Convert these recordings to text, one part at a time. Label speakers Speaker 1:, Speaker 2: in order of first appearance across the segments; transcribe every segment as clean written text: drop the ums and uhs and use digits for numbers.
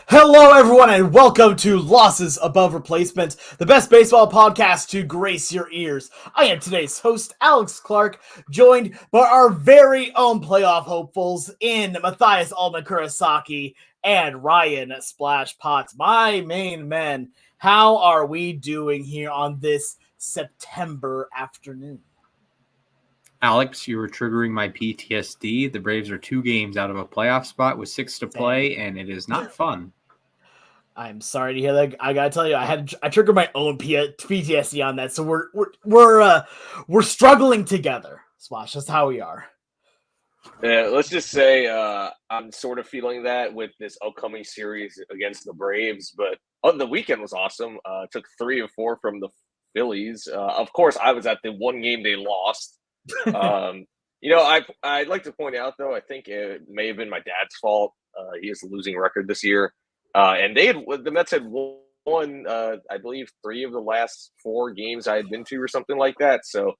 Speaker 1: Hello, everyone, and welcome to Losses Above Replacement, the best baseball podcast to grace your ears. I am today's host, Alex Clark, joined by our very own playoff hopefuls in Mathias Kurosaki and Ryan Splash Potts, my main men. How are we doing here on this September afternoon?
Speaker 2: Alex, you were triggering my PTSD. The Braves are 2 games out of a playoff spot with 6 to play, and it is not fun.
Speaker 1: I'm sorry to hear that. I gotta tell you, I triggered my own PTSD on that, so we're struggling together. Splash, that's how we are.
Speaker 3: Yeah, let's just say I'm sort of feeling that with this upcoming series against the Braves, but the weekend was awesome. Took 3 of 4 from the Phillies. Of course, I was at the one game they lost. I'd like to point out though, I think it may have been my dad's fault. He has a losing record this year, and the Mets had won, I believe, 3 of the last 4 games I had been to, or something like that. So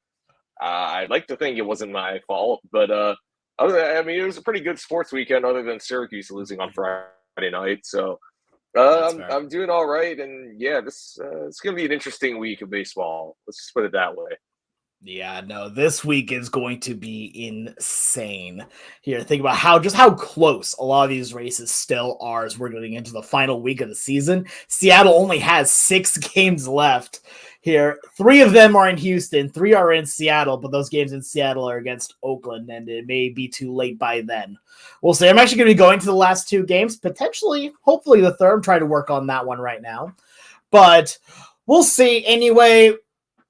Speaker 3: I'd like to think it wasn't my fault, but it was a pretty good sports weekend, other than Syracuse losing on Friday night. So I'm doing all right, and yeah, this it's gonna be an interesting week of baseball. Let's just put it that way.
Speaker 1: Yeah, no, this week is going to be insane. Here, think about how close a lot of these races still are as we're getting into the final week of the season. Seattle only has 6 games left here. 3 of them are in Houston, 3 are in Seattle, but those games in Seattle are against Oakland, and it may be too late by then. We'll see. I'm actually going to be going to the last 2 games, potentially, hopefully the third. I'm trying to work on that one right now, but we'll see. Anyway,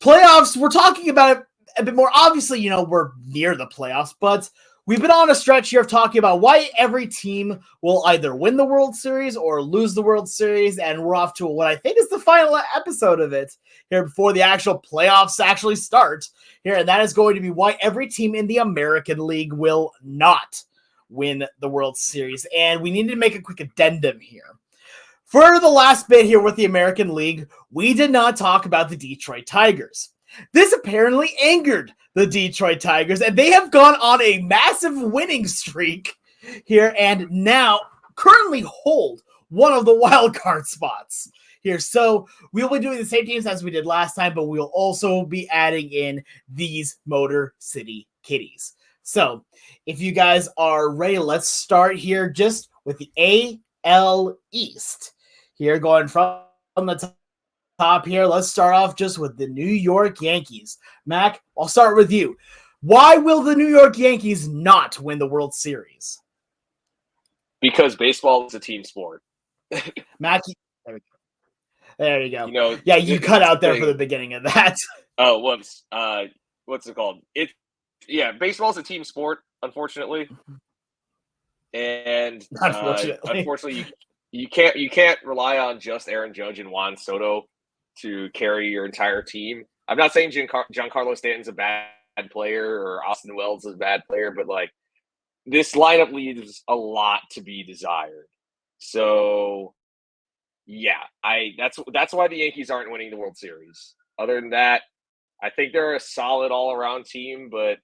Speaker 1: playoffs, we're talking about it a bit more. Obviously, we're near the playoffs, but we've been on a stretch here of talking about why every team will either win the World Series or lose the World Series, and we're off to what I think is the final episode of it here before the actual playoffs actually start here, and that is going to be why every team in the American League will not win the World Series, and we need to make a quick addendum here. For the last bit here with the American League, we did not talk about the Detroit Tigers. This apparently angered the Detroit Tigers, and they have gone on a massive winning streak here and now currently hold one of the wild card spots here. So we'll be doing the same teams as we did last time, but we'll also be adding in these Motor City Kitties. So if you guys are ready, let's start here just with the AL East. Here, going from the top here, let's start off just with the New York Yankees. Mac, I'll start with you. Why will the New York Yankees not win the World Series?
Speaker 3: Because baseball is a team sport.
Speaker 1: Mac, there you go. Yeah, you cut out there for the beginning of that.
Speaker 3: Oh, whoops. What's it called? Baseball is a team sport, unfortunately. And unfortunately, you can't rely on just Aaron Judge and Juan Soto to carry your entire team. I'm not saying Giancarlo Stanton's a bad player or Austin Wells is a bad player, but this lineup leaves a lot to be desired. So yeah, that's why the Yankees aren't winning the World Series. Other than that, I think they're a solid all-around team, but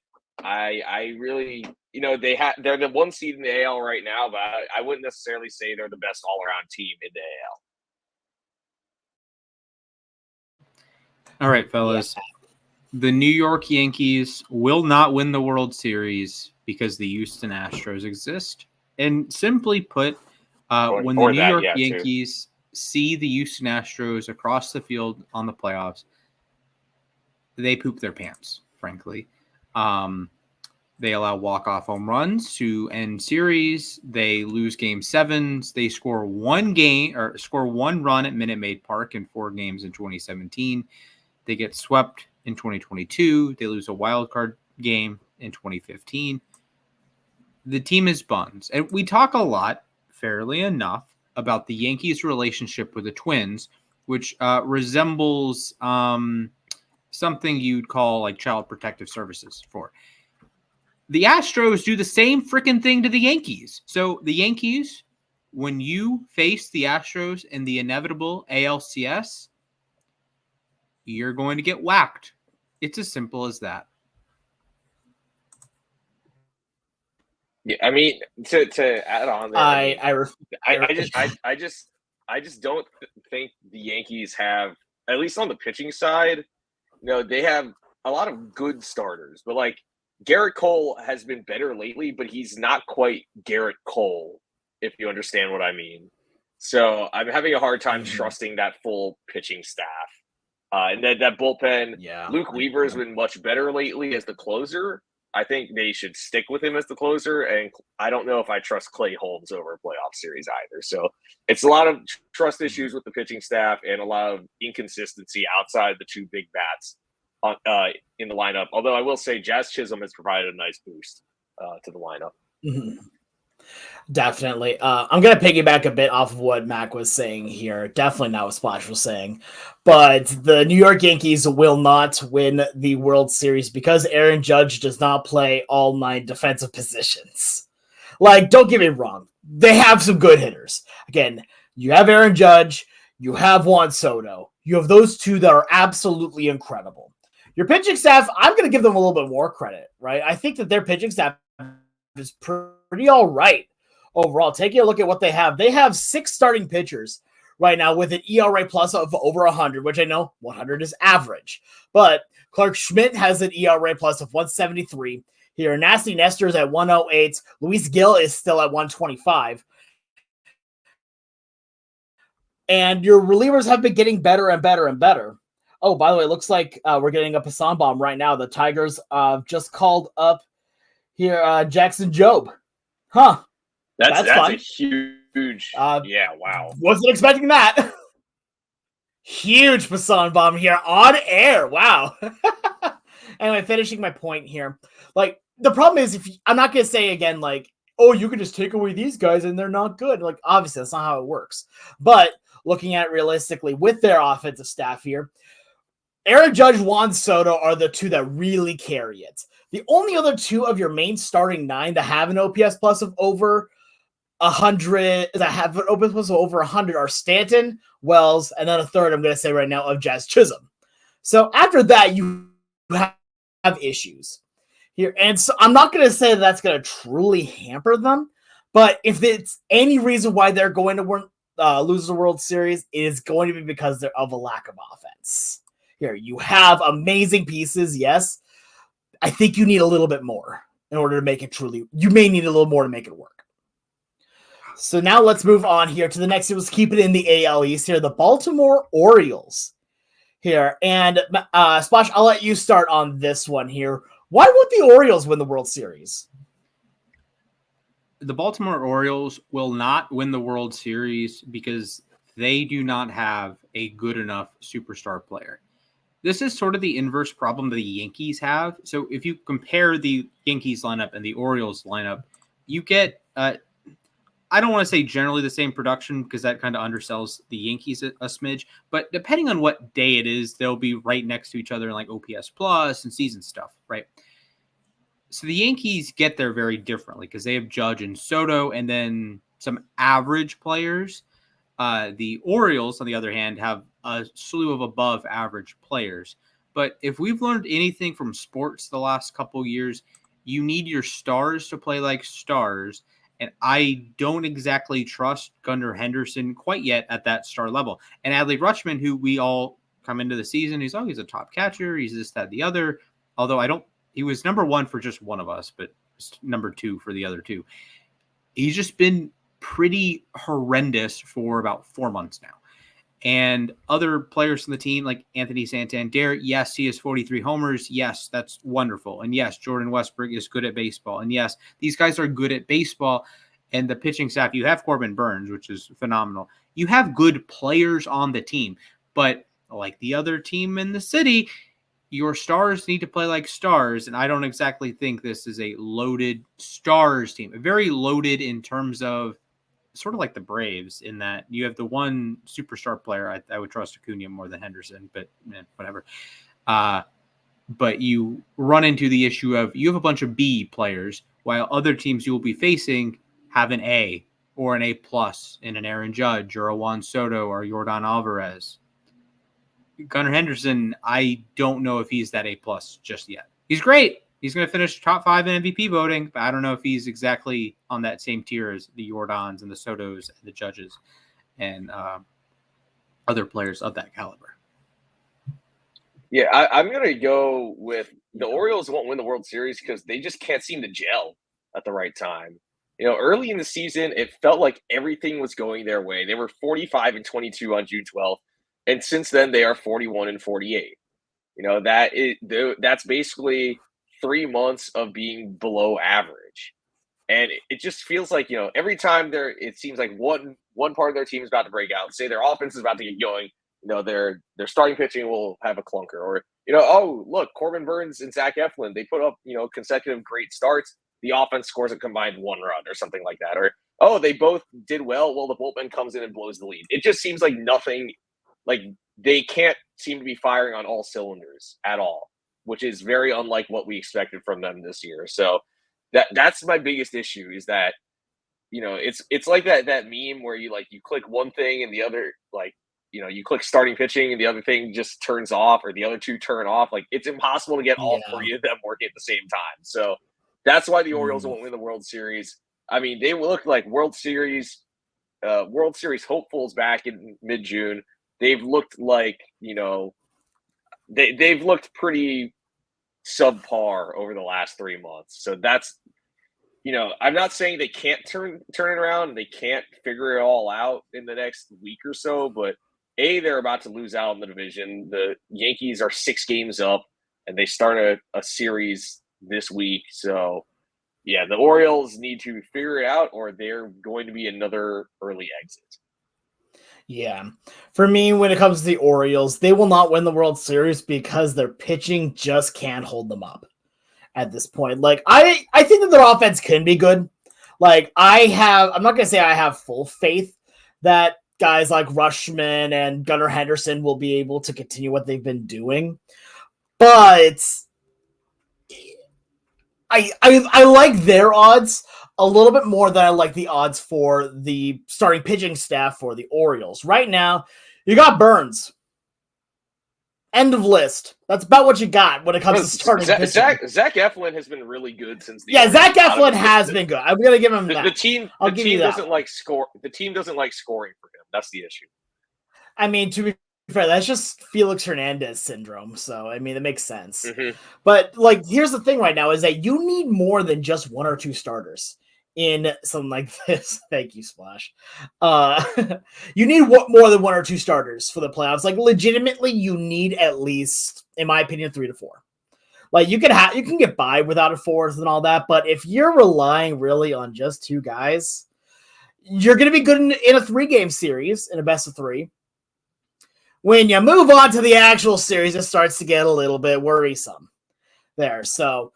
Speaker 3: I really, they're the 1 seed in the AL right now, but I wouldn't necessarily say they're the best all-around team in the AL.
Speaker 2: All right, fellas. Yeah. The New York Yankees will not win the World Series because the Houston Astros exist. And simply put, when the New York Yankees see the Houston Astros across the field on the playoffs, they poop their pants, frankly. They allow walk-off home runs to end series. They lose game 7s. They score one run at Minute Maid Park in 4 games in 2017. They get swept in 2022. They lose a wild card game in 2015. The team is buns. And we talk a lot, fairly enough, about the Yankees' relationship with the Twins, which resembles something you'd call Child Protective Services for. The Astros do the same freaking thing to the Yankees. So the Yankees, when you face the Astros in the inevitable ALCS, you're going to get whacked. It's as simple as that.
Speaker 3: Yeah, I mean, to add on there, I just don't think the Yankees have, at least on the pitching side, they have a lot of good starters, but like Garrett Cole has been better lately, but he's not quite Garrett Cole, if you understand what I mean. So I'm having a hard time trusting that full pitching staff. And then that bullpen, Luke Weaver has been much better lately as the closer. I think they should stick with him as the closer, and I don't know if I trust Clay Holmes over a playoff series either. So it's a lot of trust issues with the pitching staff and a lot of inconsistency outside the two big bats in the lineup. Although I will say Jazz Chisholm has provided a nice boost to the lineup.
Speaker 1: Mm-hmm. Definitely. I'm going to piggyback a bit off of what Mac was saying here. Definitely not what Splash was saying. But the New York Yankees will not win the World Series because Aaron Judge does not play all 9 defensive positions. Like, don't get me wrong. They have some good hitters. Again, you have Aaron Judge. You have Juan Soto. You have those two that are absolutely incredible. Your pitching staff, I'm going to give them a little bit more credit, right? I think that their pitching staff is pretty all right. Overall, taking a look at what they have 6 starting pitchers right now with an ERA plus of over 100, which I know 100 is average. But Clark Schmidt has an ERA plus of 173. Here, Nasty Nestor's at 108. Luis Gil is still at 125. And your relievers have been getting better and better and better. Oh, by the way, it looks like we're getting a Passan bomb right now. The Tigers just called up here Jackson Jobe. Huh.
Speaker 3: That's a huge. Yeah, wow.
Speaker 1: Wasn't expecting that. Huge Passan bomb here on air. Wow. Anyway, finishing my point here. Like, the problem is, I'm not going to say again, like, oh, you can just take away these guys and they're not good. Like, obviously, that's not how it works. But looking at it realistically with their offensive staff here, Aaron Judge, Juan Soto are the two that really carry it. The only other two of your main starting 9 that have an OPS plus of over 100 that have an OPS plus of over 100 are Stanton, Wells, and then a third I'm going to say right now of Jazz Chisholm. So after that, you have issues here. And so I'm not going to say that's going to truly hamper them, but if it's any reason why they're going to lose the World Series, it is going to be because they're of a lack of offense. Here, you have amazing pieces, yes. I think you need a little bit more in order to make it truly. You may need a little more to make it work. So now let's move on here to the next. Let's keep it in the AL East here. The Baltimore Orioles here. And Splash, I'll let you start on this one here. Why would the Orioles win the World Series?
Speaker 2: The Baltimore Orioles will not win the World Series because they do not have a good enough superstar player. This is sort of the inverse problem that the Yankees have. So if you compare the Yankees lineup and the Orioles lineup, you get I don't want to say generally the same production because that kind of undersells the Yankees a smidge, but depending on what day it is, they'll be right next to each other in like OPS plus and season stuff, right? So the Yankees get there very differently because they have Judge and Soto and then some average players. The Orioles, on the other hand, have a slew of above average players. But if we've learned anything from sports the last couple years, you need your stars to play like stars. And I don't exactly trust Gunnar Henderson quite yet at that star level. And Adley Rutschman, who we all come into the season, he's a top catcher. He's this, that, the other. Although he was number 1 for just one of us, but number 2 for the other 2. He's just been pretty horrendous for about 4 months now. And other players from the team, like Anthony Santander, yes, he has 43 homers. Yes, that's wonderful. And yes, Jordan Westbrook is good at baseball. And yes, these guys are good at baseball. And the pitching staff, you have Corbin Burns, which is phenomenal. You have good players on the team. But like the other team in the city, your stars need to play like stars. And I don't exactly think this is a loaded stars team. Very loaded in terms of sort of like the Braves in that you have the one superstar player. I would trust Acuna more than Henderson, but whatever. But you run into the issue of you have a bunch of B players while other teams you will be facing have an A or an A plus in an Aaron Judge or a Juan Soto or Yordan Alvarez. Gunnar Henderson, I don't know if he's that A plus just yet. He's great. he's going to finish top 5 in MVP voting, but I don't know if he's exactly on that same tier as the Jordans and the Sotos and the Judges and other players of that caliber.
Speaker 3: Yeah, I'm going to go with the Orioles won't win the World Series because they just can't seem to gel at the right time. Early in the season, it felt like everything was going their way. They were 45-22 on June 12th, and since then they are 41-48. That's basically 3 months of being below average, and it just feels like every time it seems like one part of their team is about to break out. Say their offense is about to get going. Their starting pitching will have a clunker, or oh look, Corbin Burns and Zach Eflin, they put up consecutive great starts. The offense scores a combined 1 run or something like that, or oh they both did well. Well, the bullpen comes in and blows the lead. It just seems like nothing, like they can't seem to be firing on all cylinders at all, which is very unlike what we expected from them this year. So that's my biggest issue is that it's like that meme where you click one thing and the other you click starting pitching and the other thing just turns off, or the other two turn off. Like it's impossible to get all 3 of them working at the same time. So that's why the Orioles won't win the World Series. I mean, they look like World Series hopefuls back in mid-June. They've looked like, they've looked pretty subpar over the last 3 months. So that's, I'm not saying they can't turn it around. They can't figure it all out in the next week or so, but they're about to lose out on the division. The Yankees are 6 games up, and they start a series this week. So, yeah, the Orioles need to figure it out, or they're going to be another early exit.
Speaker 1: Yeah. For me, when it comes to the Orioles, they will not win the World Series because their pitching just can't hold them up at this point. Like, I think that their offense can be good. Like, I'm not going to say I have full faith that guys like Rushman and Gunnar Henderson will be able to continue what they've been doing. But I like their odds a little bit more than I like the odds for the starting pitching staff for the Orioles. Right now, you got Burns. End of list. That's about what you got when it comes to starting pitching.
Speaker 3: Zach Eflin has been really good since the
Speaker 1: Zach Eflin has been good. I'm going to give him that.
Speaker 3: The team doesn't like score. The team doesn't like scoring for him. That's the issue. I
Speaker 1: mean, to be fair, that's just Felix Hernandez syndrome. So, I mean, it makes sense.
Speaker 3: Mm-hmm.
Speaker 1: But, here's the thing right now is that you need more than just 1 or 2 starters in something like this. Thank you, Splash. You need more than 1 or 2 starters for the playoffs. Legitimately, you need at least, in my opinion, 3 to 4. You can get by without a 4th and all that, but if you're relying really on just 2 guys, you're going to be good in a 3-game series, in a best of 3. When you move on to the actual series, it starts to get a little bit worrisome there. So,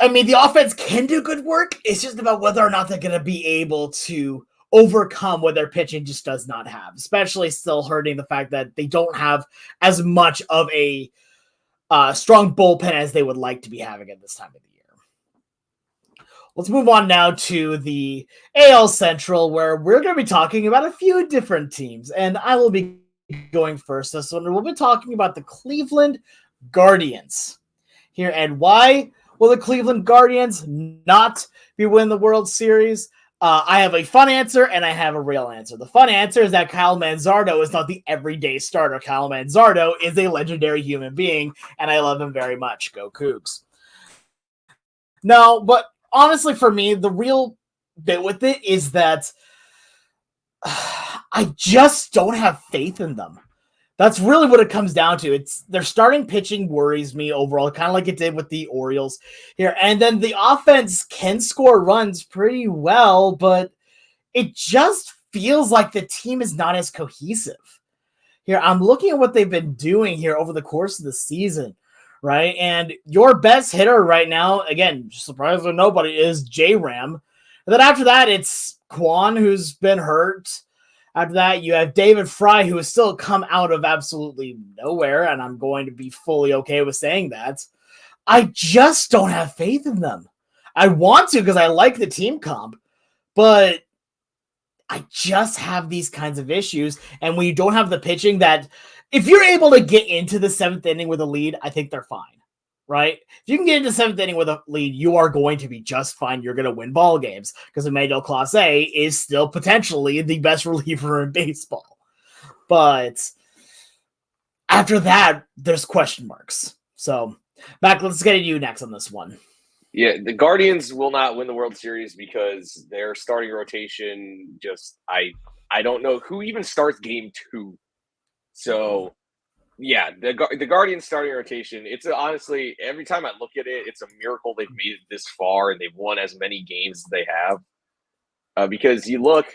Speaker 1: I mean, the offense can do good work. It's just about whether or not they're going to be able to overcome what their pitching just does not have, especially still hurting the fact that they don't have as much of a strong bullpen as they would like to be having at this time of the year. Let's move on now to the AL Central, where we're going to be talking about a few different teams, and I will be going first this one. We'll be talking about the Cleveland Guardians here, and why will the Cleveland Guardians not be winning the World Series? I have a fun answer and I have a real answer. The fun answer is that Kyle Manzardo is not the everyday starter. Kyle Manzardo is a legendary human being, and I love him very much. Go Cougs. No, but honestly, for me, the real bit with it is that I just don't have faith in them. That's really what it comes down to. It's their starting pitching worries me overall, kind of like it did with the Orioles here. And then the offense can score runs pretty well, but it just feels like the team is not as cohesive. Here, I'm looking at what they've been doing here over the course of the season, right? And your best hitter right now, again, surprise or nobody, is J-Ram. And then after that, it's Kwan, who's been hurt. After that, you have David Fry, who has still come out of absolutely nowhere, and I'm going to be fully okay with saying that. I just don't have faith in them. I want to because I like the team comp, but I just have these kinds of issues. And when you don't have the pitching that, if you're able to get into the 7th inning with a lead, I think they're fine. right? If you can get into 7th inning with a lead, you are going to be just fine. You're going to win ball games because Emmanuel Clase is still potentially the best reliever in baseball. But after that, there's question marks. So, Mac, let's get to you next on this one.
Speaker 3: Yeah, the Guardians will not win the World Series because their starting rotation just I don't know who even starts game 2. So yeah, the Guardians starting rotation. It's honestly every time I look at it, it's a miracle they've made it this far and they've won as many games as they have. Because you look,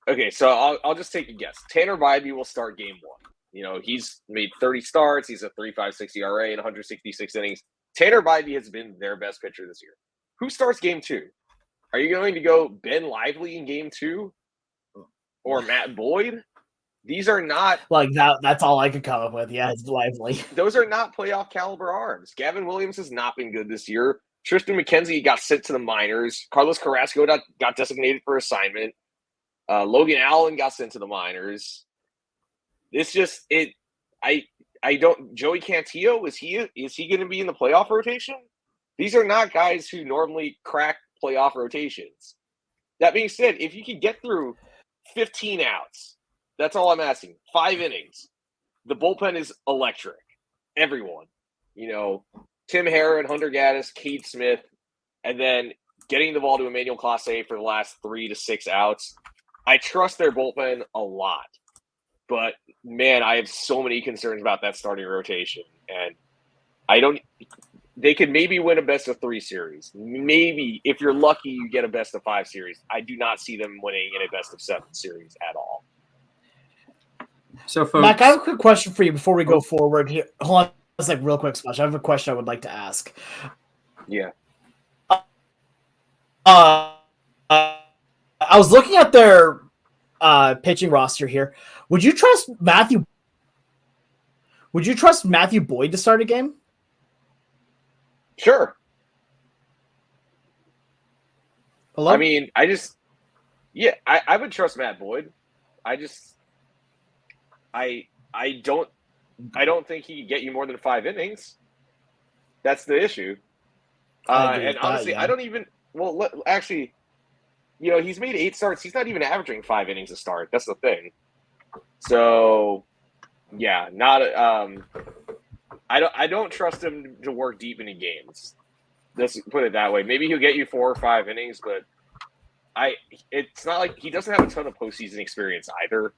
Speaker 3: okay, so I'll just take a guess. Tanner Bybee will start game 1. You know, he's made 30 starts. He's a 3.56 ERA in 166 innings. Tanner Bybee has been their best pitcher this year. Who starts game 2? Are you going to go Ben Lively in game 2 or Matt Boyd? These are not
Speaker 1: like that. That's all I could come up with. Yeah, it's Lively.
Speaker 3: Those are not playoff caliber arms. Gavin Williams has not been good this year. Tristan McKenzie got sent to the minors. Carlos Carrasco got designated for assignment. Logan Allen got sent to the minors. It's just it. I don't. Joey Cantillo, is he going to be in the playoff rotation? These are not guys who normally crack playoff rotations. That being said, if you can get through 15 outs, that's all I'm asking. 5 innings. The bullpen is electric. Everyone, you know, Tim Herron, Hunter Gaddis, Cade Smith, and then getting the ball to Emmanuel Clase for the last 3 to 6 outs. I trust their bullpen a lot. But, man, I have so many concerns about that starting rotation. And they could maybe win a best-of-3 series. Maybe, if you're lucky, you get a best-of-5 series. I do not see them winning in a best-of-7 series at all.
Speaker 2: So, folks,
Speaker 1: Mac, I have a quick question for you before we go forward here. Hold on, just like real quick, Splash. I have a question I would like to ask.
Speaker 3: Yeah.
Speaker 1: I was looking at their pitching roster here. Would you trust Matthew Boyd to start a game?
Speaker 3: Sure.
Speaker 1: Hello?
Speaker 3: I mean, I would trust Matt Boyd. I don't think he could get you more than 5 innings. That's the issue. And honestly, I don't even. Well, actually, you know, he's made 8 starts. He's not even averaging 5 innings a start. That's the thing. So, yeah, not. I don't trust him to work deep into games. Let's put it that way. Maybe he'll get you 4 or 5 innings, but it's not like he doesn't have a ton of postseason experience either.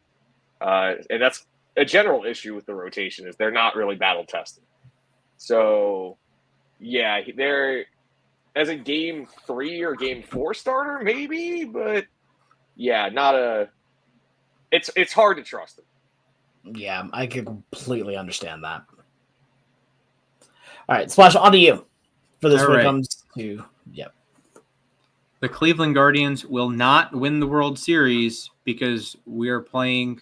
Speaker 3: And that's a general issue with the rotation is they're not really battle tested. So, yeah, they're as a game 3 or game 4 starter, maybe, but yeah, not a. It's hard to trust them.
Speaker 1: Yeah, I can completely understand that. All right, Splash, on to you for this when it comes to
Speaker 2: The Cleveland Guardians will not win the World Series because we are playing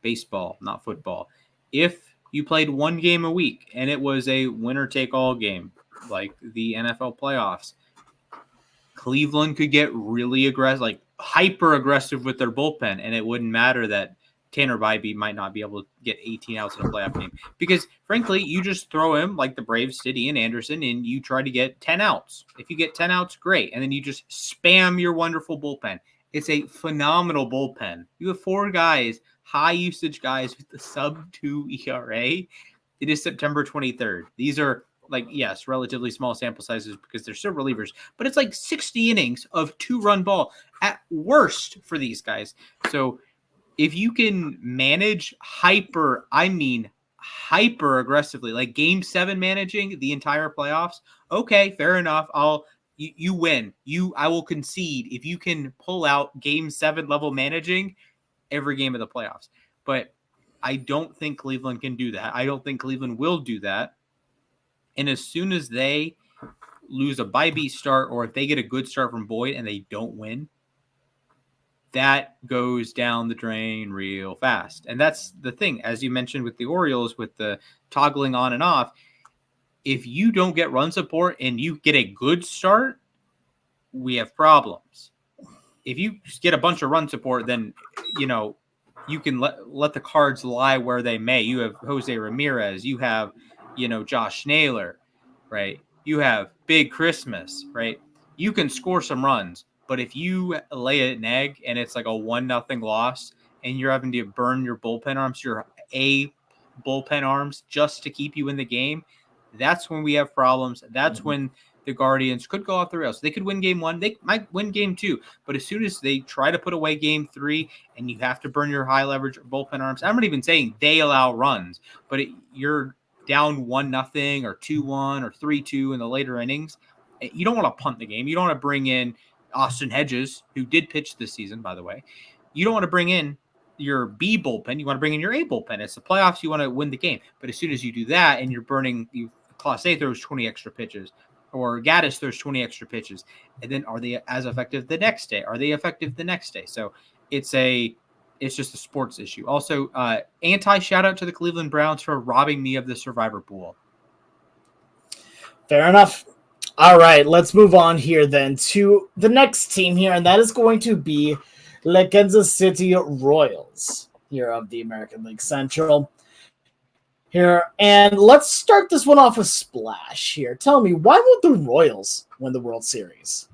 Speaker 2: baseball, not football. If you played 1 game a week and it was a winner-take-all game, like the NFL playoffs, Cleveland could get really aggressive, like hyper-aggressive with their bullpen, and it wouldn't matter that Tanner Bybee might not be able to get 18 outs in a playoff game. Because, frankly, you just throw him like the Braves did Ian Anderson, and you try to get 10 outs. If you get 10 outs, great. And then you just spam your wonderful bullpen. It's a phenomenal bullpen. You have 4 guys, high-usage guys with the sub-2 ERA. It is September 23rd. These are, like, yes, relatively small sample sizes because they're still relievers, but it's like 60 innings of 2-run ball at worst for these guys. So if you can manage hyper aggressively, like game 7 managing the entire playoffs, okay, fair enough. You win. I will concede if you can pull out game 7 level managing every game of the playoffs. But I don't think Cleveland can do that. I don't think Cleveland will do that. And as soon as they lose a Bybee start, or if they get a good start from Boyd and they don't win, that goes down the drain real fast. And that's the thing, as you mentioned with the Orioles, with the toggling on and off, if you don't get run support and you get a good start, we have problems. If you get a bunch of run support, then, you know, you can let the cards lie where they may. You have Jose Ramirez, you have Josh Naylor, right? You have Big Christmas, right? You can score some runs, but if you lay an egg and it's like a 1-0 loss and you're having to burn your bullpen arms, your A bullpen arms just to keep you in the game, that's when we have problems. That's when the Guardians could go off the rails. They could win game 1. They might win game 2. But as soon as they try to put away game 3 and you have to burn your high leverage bullpen arms, I'm not even saying they allow runs, but you're down 1-0 or 2-1 or 3-2 in the later innings. You don't want to punt the game. You don't want to bring in Austin Hedges, who did pitch this season, by the way. You don't want to bring in your B bullpen. You want to bring in your A bullpen. It's the playoffs. You want to win the game. But as soon as you do that and you're burning, Class A throws 20 extra pitches or Gaddis throws 20 extra pitches. And then are they as effective the next day? Are they effective the next day? So it's just a sports issue. Also, shout out to the Cleveland Browns for robbing me of the survivor pool.
Speaker 1: Fair enough. All right, let's move on here then to the next team here, and that is going to be the Kansas City Royals here of the American League Central. Here, and let's start this one off with Splash here. Tell me, why won't the Royals win the World Series?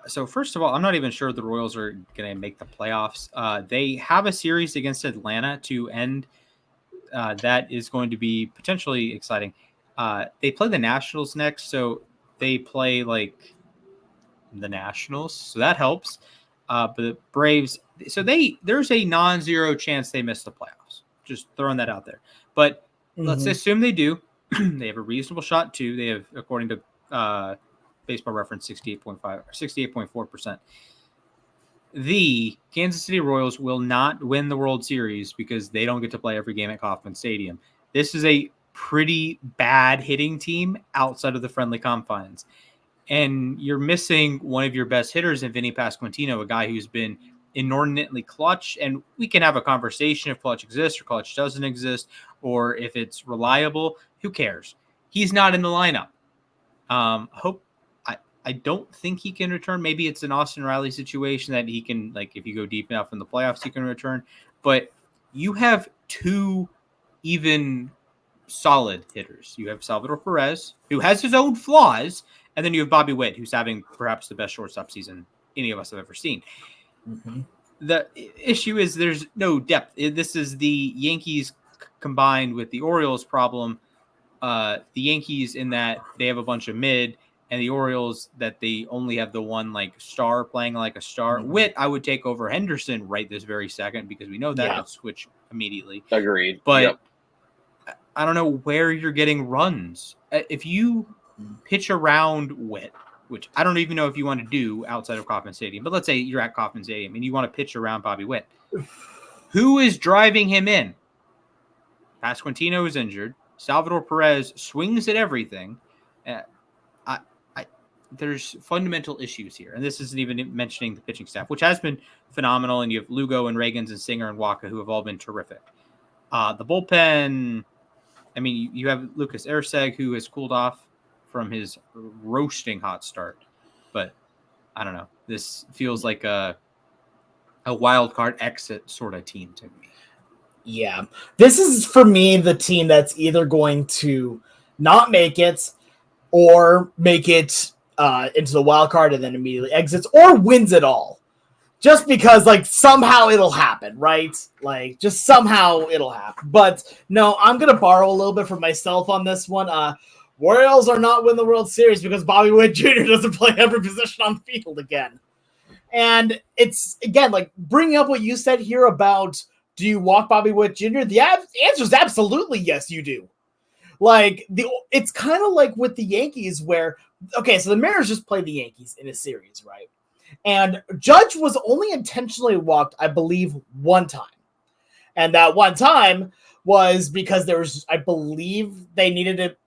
Speaker 2: So first of all, I'm not even sure the Royals are going to make the playoffs. They have a series against Atlanta to end. That is going to be potentially exciting. They play the Nationals next, so they play like the Nationals, so that helps. But the Braves, so there's a non-zero chance they miss the playoffs. Just throwing that out there. But let's assume they do. They have a reasonable shot too. They have, according to Baseball Reference, 68.4%. The Kansas City Royals will not win the World Series because they don't get to play every game at Kauffman Stadium. This is a pretty bad hitting team outside of the friendly confines. And you're missing one of your best hitters in Vinny Pasquantino, a guy who's been inordinately clutch. And we can have a conversation if clutch exists or clutch doesn't exist, or if it's reliable. Who cares? He's not in the lineup. I don't think he can return. Maybe it's an Austin Riley situation that he can, like, if you go deep enough in the playoffs, he can return. But you have two even solid hitters. You have Salvador Perez, who has his own flaws, and then you have Bobby Witt, who's having perhaps the best shortstop season any of us have ever seen. The issue is there's no depth. This is the Yankees combined with the Orioles problem. The Yankees in that they have a bunch of mid, and the Orioles that they only have the one like star playing like a star. Witt, I would take over Henderson right this very second because we know that would switch immediately.
Speaker 3: Agreed.
Speaker 2: But I don't know where you're getting runs. If you pitch around Witt, which I don't even know if you want to do outside of Kauffman Stadium, but let's say you're at Kauffman Stadium and you want to pitch around Bobby Witt. Who is driving him in? Pasquantino is injured. Salvador Perez swings at everything. There's fundamental issues here, and this isn't even mentioning the pitching staff, which has been phenomenal, and you have Lugo and Reagans and Singer and Waka, who have all been terrific. The bullpen, I mean, you have Lucas Erceg, who has cooled off from his roasting hot start, but I don't know. This feels like a wild card exit sort of team to me.
Speaker 1: Yeah, this is, for me, the team that's either going to not make it or make it into the wild card and then immediately exits, or wins it all. Just because, like, somehow it'll happen, right? Like, just somehow it'll happen. But no, I'm going to borrow a little bit from myself on this one. Royals are not winning the World Series because Bobby Witt Jr. doesn't play every position on the field again. And it's, again, like, bringing up what you said here about, do you walk Bobby Witt Jr.? The answer is absolutely yes, you do. Like, it's kind of like with the Yankees where, okay, so the Mariners just played the Yankees in a series, right? And Judge was only intentionally walked, I believe, one time. And that one time was because there was, I believe they needed it,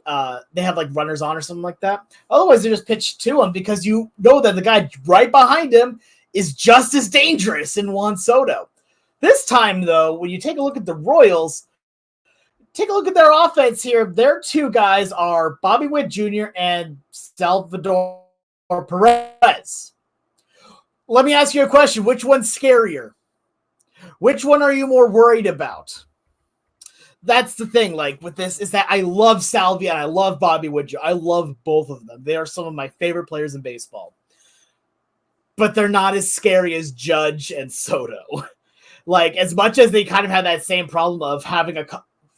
Speaker 1: they had like runners on or something like that. Otherwise, they just pitched to him because you know that the guy right behind him is just as dangerous in Juan Soto. This time, though, when you take a look at the Royals, take a look at their offense here. Their two guys are Bobby Witt Jr. and Salvador Perez. Let me ask you a question. Which one's scarier? Which one are you more worried about? that's the thing, like, with this, is that I love Salvia and I love Bobby Wood. I love both of them. They are some of my favorite players in baseball. But they're not as scary as Judge and Soto. Like, as much as they kind of have that same problem of having a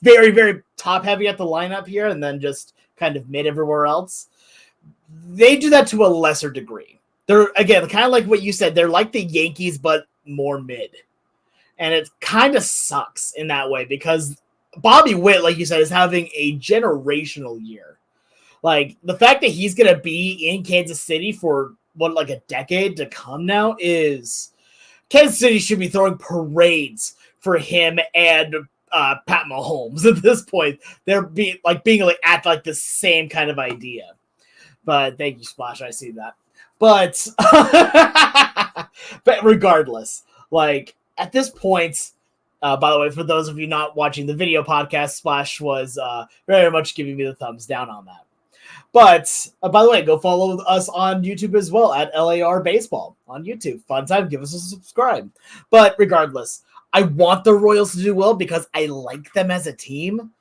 Speaker 1: very, very top-heavy at the lineup here and then just kind of mid everywhere else, they do that to a lesser degree. They're, again, kind of like what you said, they're like the Yankees, but more mid. And it kind of sucks in that way because Bobby Witt, like you said, is having a generational year. Like, the fact that he's going to be in Kansas City for, like a decade to come now is... Kansas City should be throwing parades for him and Pat Mahomes at this point. They're being at the same kind of idea. But thank you, Splash. I see that. But but regardless, like at this point, by the way, for those of you not watching the video podcast, Splash was very much giving me the thumbs down on that. But, by the way, go follow us on YouTube as well at LAR Baseball on YouTube. Fun time. Give us a subscribe. But regardless, I want the Royals to do well because I like them as a team.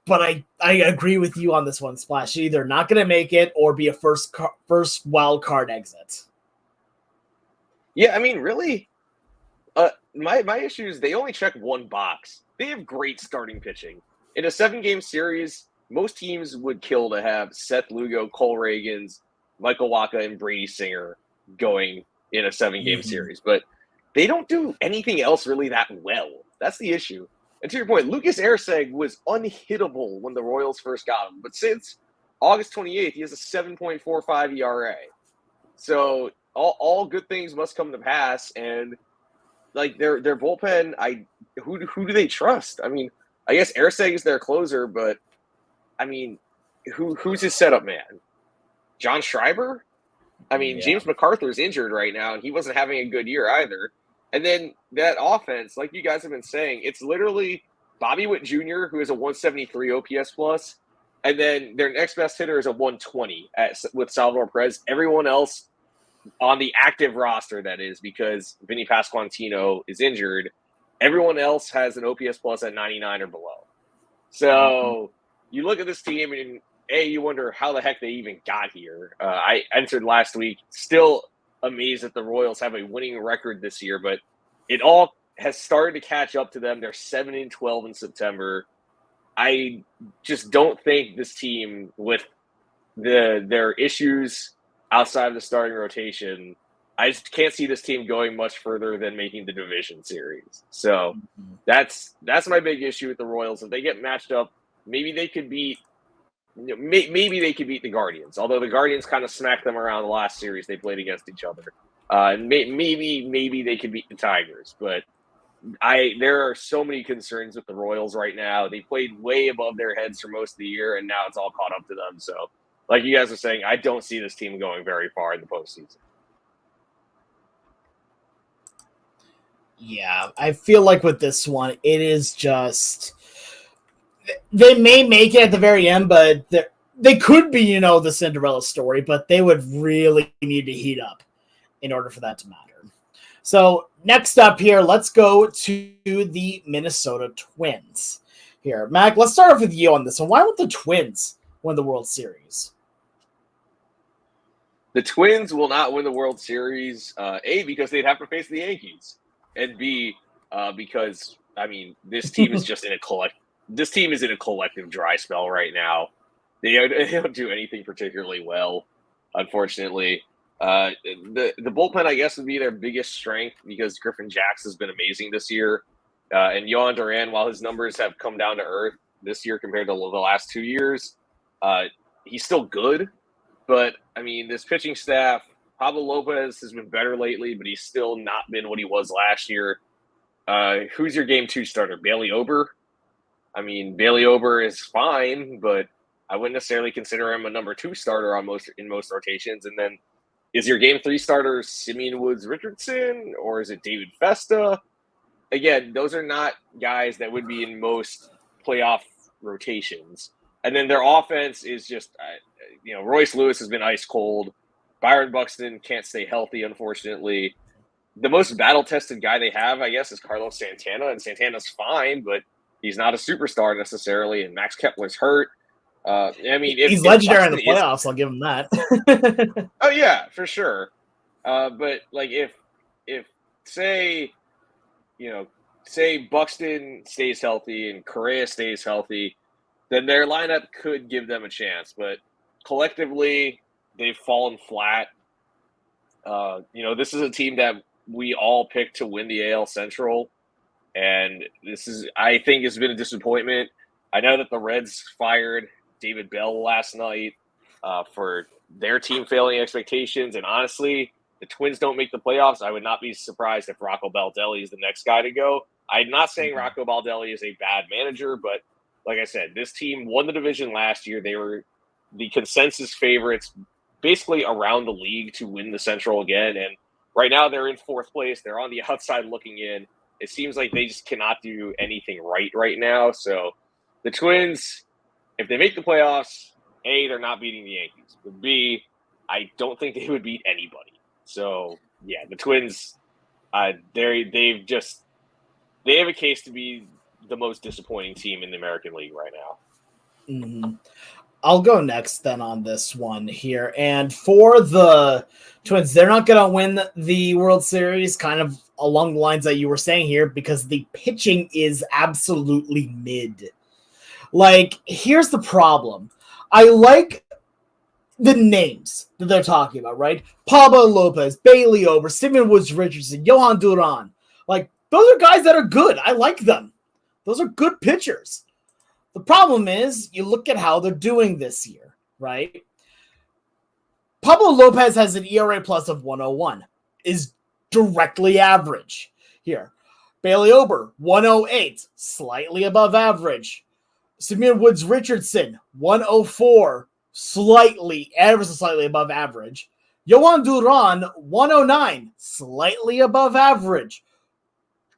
Speaker 1: But I agree with you on this one, Splash. You're either not going to make it or be a first wild card exit.
Speaker 3: Yeah, I mean, really, my issue is they only check one box. They have great starting pitching. In a 7-game series, most teams would kill to have Seth Lugo, Cole Reagans, Michael Wacha, and Brady Singer going in a 7-game series. But they don't do anything else really that well. That's the issue. And to your point, Lucas Erceg was unhittable when the Royals first got him. But since August 28th, he has a 7.45 ERA. So all good things must come to pass. And like their bullpen, who do they trust? I mean, I guess Erceg is their closer, but I mean, who's his setup man? John Schreiber? I mean, James MacArthur's injured right now, and he wasn't having a good year either. And then that offense, like you guys have been saying, it's literally Bobby Witt Jr., who is a 173 OPS plus, and then their next best hitter is a 120 with Salvador Perez. Everyone else on the active roster, that is, because Vinny Pasquantino is injured, everyone else has an OPS plus at 99 or below. So you look at this team and you wonder how the heck they even got here. I entered last week, still amazed that the Royals have a winning record this year, but it all has started to catch up to them. They're 7-12 in September. I just don't think this team, with their issues outside of the starting rotation, I just can't see this team going much further than making the division series. So that's my big issue with the Royals. If they get matched up, maybe they could beat the Guardians, although the Guardians kind of smacked them around the last series they played against each other. Maybe they could beat the Tigers, but there are so many concerns with the Royals right now. They played way above their heads for most of the year, and now it's all caught up to them. So, like you guys are saying, I don't see this team going very far in the postseason.
Speaker 1: Yeah, I feel like with this one, it is just... They may make it at the very end, but they could be, the Cinderella story, but they would really need to heat up in order for that to matter. So next up here, let's go to the Minnesota Twins. Here, Mac, let's start off with you on this one. Why would the Twins win the World Series?
Speaker 3: The Twins will not win the World Series, A, because they'd have to face the Yankees, and B, because, I mean, this team is just in a collective dry spell right now. They don't do anything particularly well, unfortunately. The bullpen, I guess, would be their biggest strength because Griffin Jax has been amazing this year. And Yohan Duran, while his numbers have come down to earth this year compared to the last 2 years, he's still good. But, I mean, this pitching staff, Pablo Lopez has been better lately, but he's still not been what he was last year. Who's your game 2 starter? Bailey Ober? I mean, Bailey Ober is fine, but I wouldn't necessarily consider him a number 2 starter in most rotations. And then is your game 3 starter Simeon Woods Richardson, or is it David Festa? Again, those are not guys that would be in most playoff rotations. And then their offense is just, Royce Lewis has been ice cold. Byron Buxton can't stay healthy, unfortunately. The most battle-tested guy they have, I guess, is Carlos Santana, and Santana's fine, but He's not a superstar necessarily, and Max Kepler's hurt. I mean,
Speaker 1: he's legendary in the playoffs. I'll give him that.
Speaker 3: Oh yeah, for sure. But like if say Buxton stays healthy and Correa stays healthy, then their lineup could give them a chance. But collectively, they've fallen flat. This is a team that we all picked to win the AL Central, and I think has been a disappointment. I know that the Reds fired David Bell last night for their team failing expectations, and honestly, the Twins don't make the playoffs. I would not be surprised if Rocco Baldelli is the next guy to go. I'm not saying Rocco Baldelli is a bad manager, but like I said, this team won the division last year. They were the consensus favorites basically around the league to win the Central again. And right now they're in fourth place. They're on the outside looking in. It seems like they just cannot do anything right now. So the Twins, if they make the playoffs, A, they're not beating the Yankees. But B, I don't think they would beat anybody. So yeah, the Twins, they have a case to be the most disappointing team in the American League right now.
Speaker 1: Mm-hmm. I'll go next then on this one here. And for the Twins, they're not going to win the World Series, kind of along the lines that you were saying here, because the pitching is absolutely mid. Like, here's the problem. I like the names that they're talking about, right? Pablo Lopez, Bailey Ober, Simeon Woods Richardson, Johan Duran. Like, those are guys that are good. I like them. Those are good pitchers. The problem is, you look at how they're doing this year, right? Pablo Lopez has an ERA plus of 101, is directly average here. Bailey Ober, 108, slightly above average. Simeon Woods Richardson, 104, ever so slightly above average. Johan Duran, 109, slightly above average.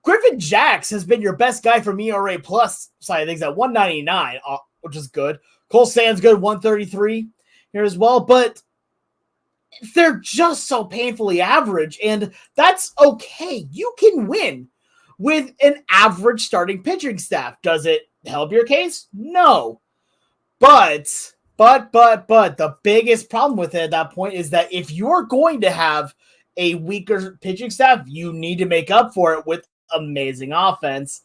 Speaker 1: Griffin Jax has been your best guy from ERA plus side of things at 199, which is good. Cole Sands good, 133 here as well, but they're just so painfully average, and that's okay. You can win with an average starting pitching staff. Does it help your case? No. But the biggest problem with it at that point is that if you're going to have a weaker pitching staff, you need to make up for it with amazing offense,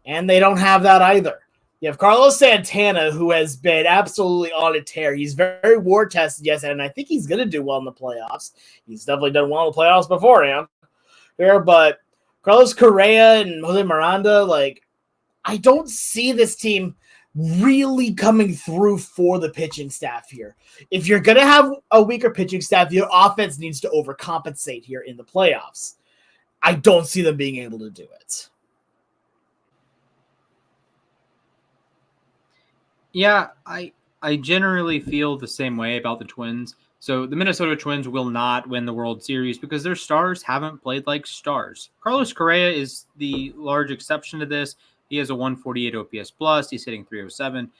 Speaker 1: and they don't have that either. You have Carlos Santana, who has been absolutely on a tear. He's very war tested, yes, and I think he's going to do well in the playoffs. He's definitely done well in the playoffs beforehand. But Carlos Correa and Jose Miranda, like, I don't see this team really coming through for the pitching staff here. If you're going to have a weaker pitching staff, your offense needs to overcompensate here in the playoffs. I don't see them being able to do it.
Speaker 2: Yeah, I generally feel the same way about the Twins. So the Minnesota Twins will not win the World Series because their stars haven't played like stars. Carlos Correa is the large exception to this. He has a 148 OPS plus. He's hitting 307.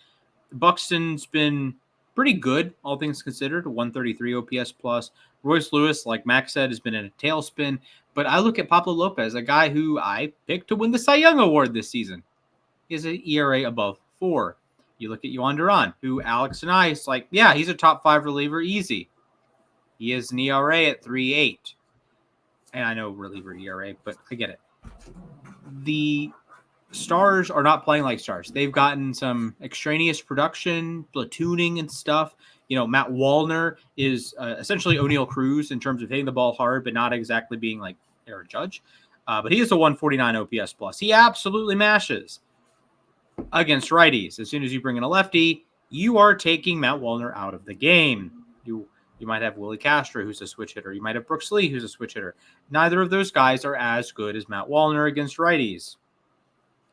Speaker 2: Buxton's been pretty good, all things considered, 133 OPS plus. Royce Lewis, like Max said, has been in a tailspin. But I look at Pablo Lopez, a guy who I picked to win the Cy Young Award this season. He has an ERA above 4. You look at Yohan Duran, who Alex and I is like, yeah, he's a top 5 reliever, easy. He has an ERA at 3.8. And I know reliever ERA, but I get it. The stars are not playing like stars. They've gotten some extraneous production, platooning and stuff. You know, Matt Wallner is essentially O'Neal Cruz in terms of hitting the ball hard, but not exactly being like Aaron Judge. But he has a 149 OPS plus. He absolutely mashes against righties. As soon as you bring in a lefty, you are taking Matt Wallner out of the game. You might have Willie Castro, who's a switch hitter. You might have Brooks Lee, who's a switch hitter. Neither of those guys are as good as Matt Wallner against righties.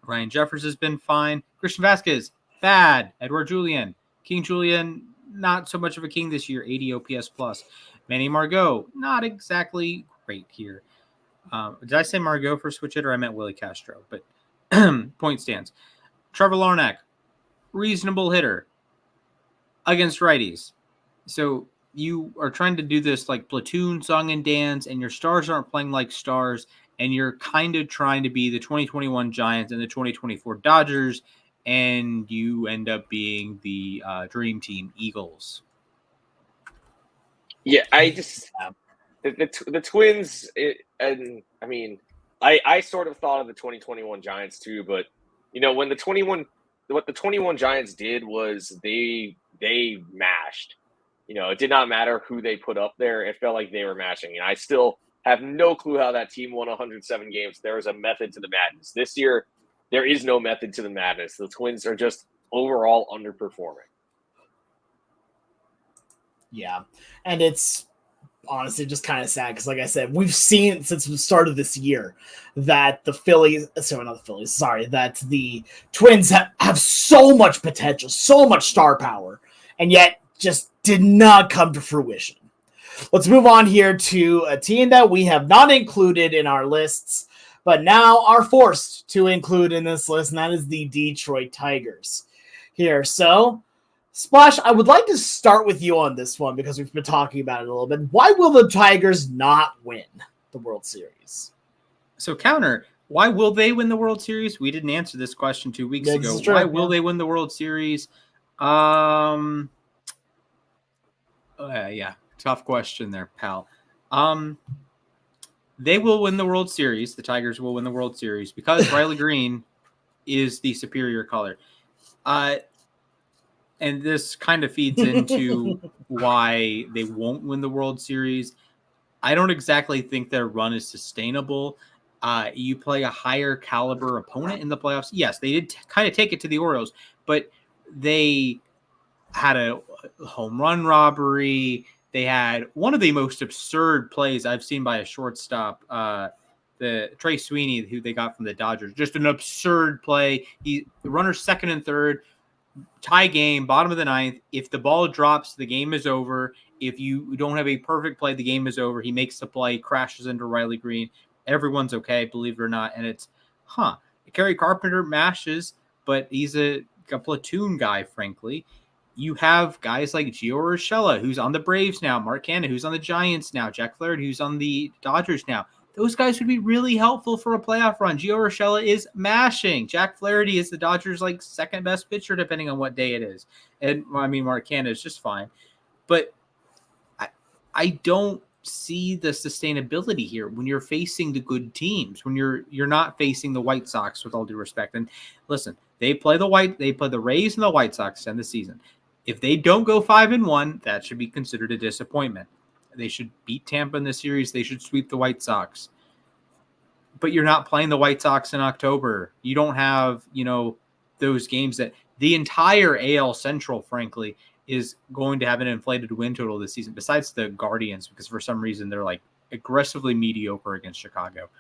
Speaker 2: Ryan Jeffers has been fine. Christian Vasquez, bad. Edouard Julien. King Julien, not so much of a king this year, 80 OPS plus. Manny Margot, not exactly great here. Did I say Margot for switch hitter? I meant Willie Castro, but point stands. Trevor Larnach, reasonable hitter against righties. So you are trying to do this like platoon song and dance, and your stars aren't playing like stars, and you're kind of trying to be the 2021 Giants and the 2024 Dodgers, and you end up being the dream team Eagles.
Speaker 3: Yeah, I just the Twins, and I mean, I sort of thought of the 2021 Giants too, but when what the 21 Giants did was they mashed. It did not matter who they put up there. It felt like they were mashing. And I still have no clue how that team won 107 games. There was a method to the madness. This year, there is no method to the madness. The Twins are just overall underperforming.
Speaker 1: Yeah. And it's honestly just kind of sad because, like I said, we've seen since the start of this year that the Twins have so much potential, so much star power, and yet just did not come to fruition. Let's move on here to a team that we have not included in our lists, but now are forced to include in this list, and that is the Detroit Tigers. Here, so Splash, I would like to start with you on this one because we've been talking about it a little bit. Why will the Tigers not win the World Series?
Speaker 2: So counter, why will they win the World Series? We didn't answer this question 2 weeks ago. Why will they win the World Series? Yeah, tough question there, pal. They will win the World Series. The Tigers will win the World Series because Riley Green is the superior color. And this kind of feeds into why they won't win the World Series. I don't exactly think their run is sustainable. You play a higher caliber opponent in the playoffs. Yes, they did kind of take it to the Orioles, but they had a home run robbery. They had one of the most absurd plays I've seen by a shortstop, the Trey Sweeney, who they got from the Dodgers. Just an absurd play. The runner's second and third, tie game, bottom of the ninth. If the ball drops, the game is over. If you don't have a perfect play, the game is over. He makes the play, crashes into Riley Green. Everyone's okay, believe it or not. And it's, Kerry Carpenter mashes, but he's a platoon guy, frankly. You have guys like Gio Urshela, who's on the Braves now, Mark Canha, who's on the Giants now, Jack Flaherty, who's on the Dodgers now. Those guys would be really helpful for a playoff run. Gio Urshela is mashing. Jack Flaherty is the Dodgers' second best pitcher, depending on what day it is. And Mark Canha is just fine. But I don't see the sustainability here when you're facing the good teams, when you're not facing the White Sox, with all due respect. And listen, they play the Rays and the White Sox to end the season. If they don't go 5-1, that should be considered a disappointment. They should beat Tampa in the series. They should sweep the White Sox. But you're not playing the White Sox in October. You don't have, those games that the entire AL Central, frankly, is going to have an inflated win total this season, besides the Guardians, because for some reason they're aggressively mediocre against Chicago.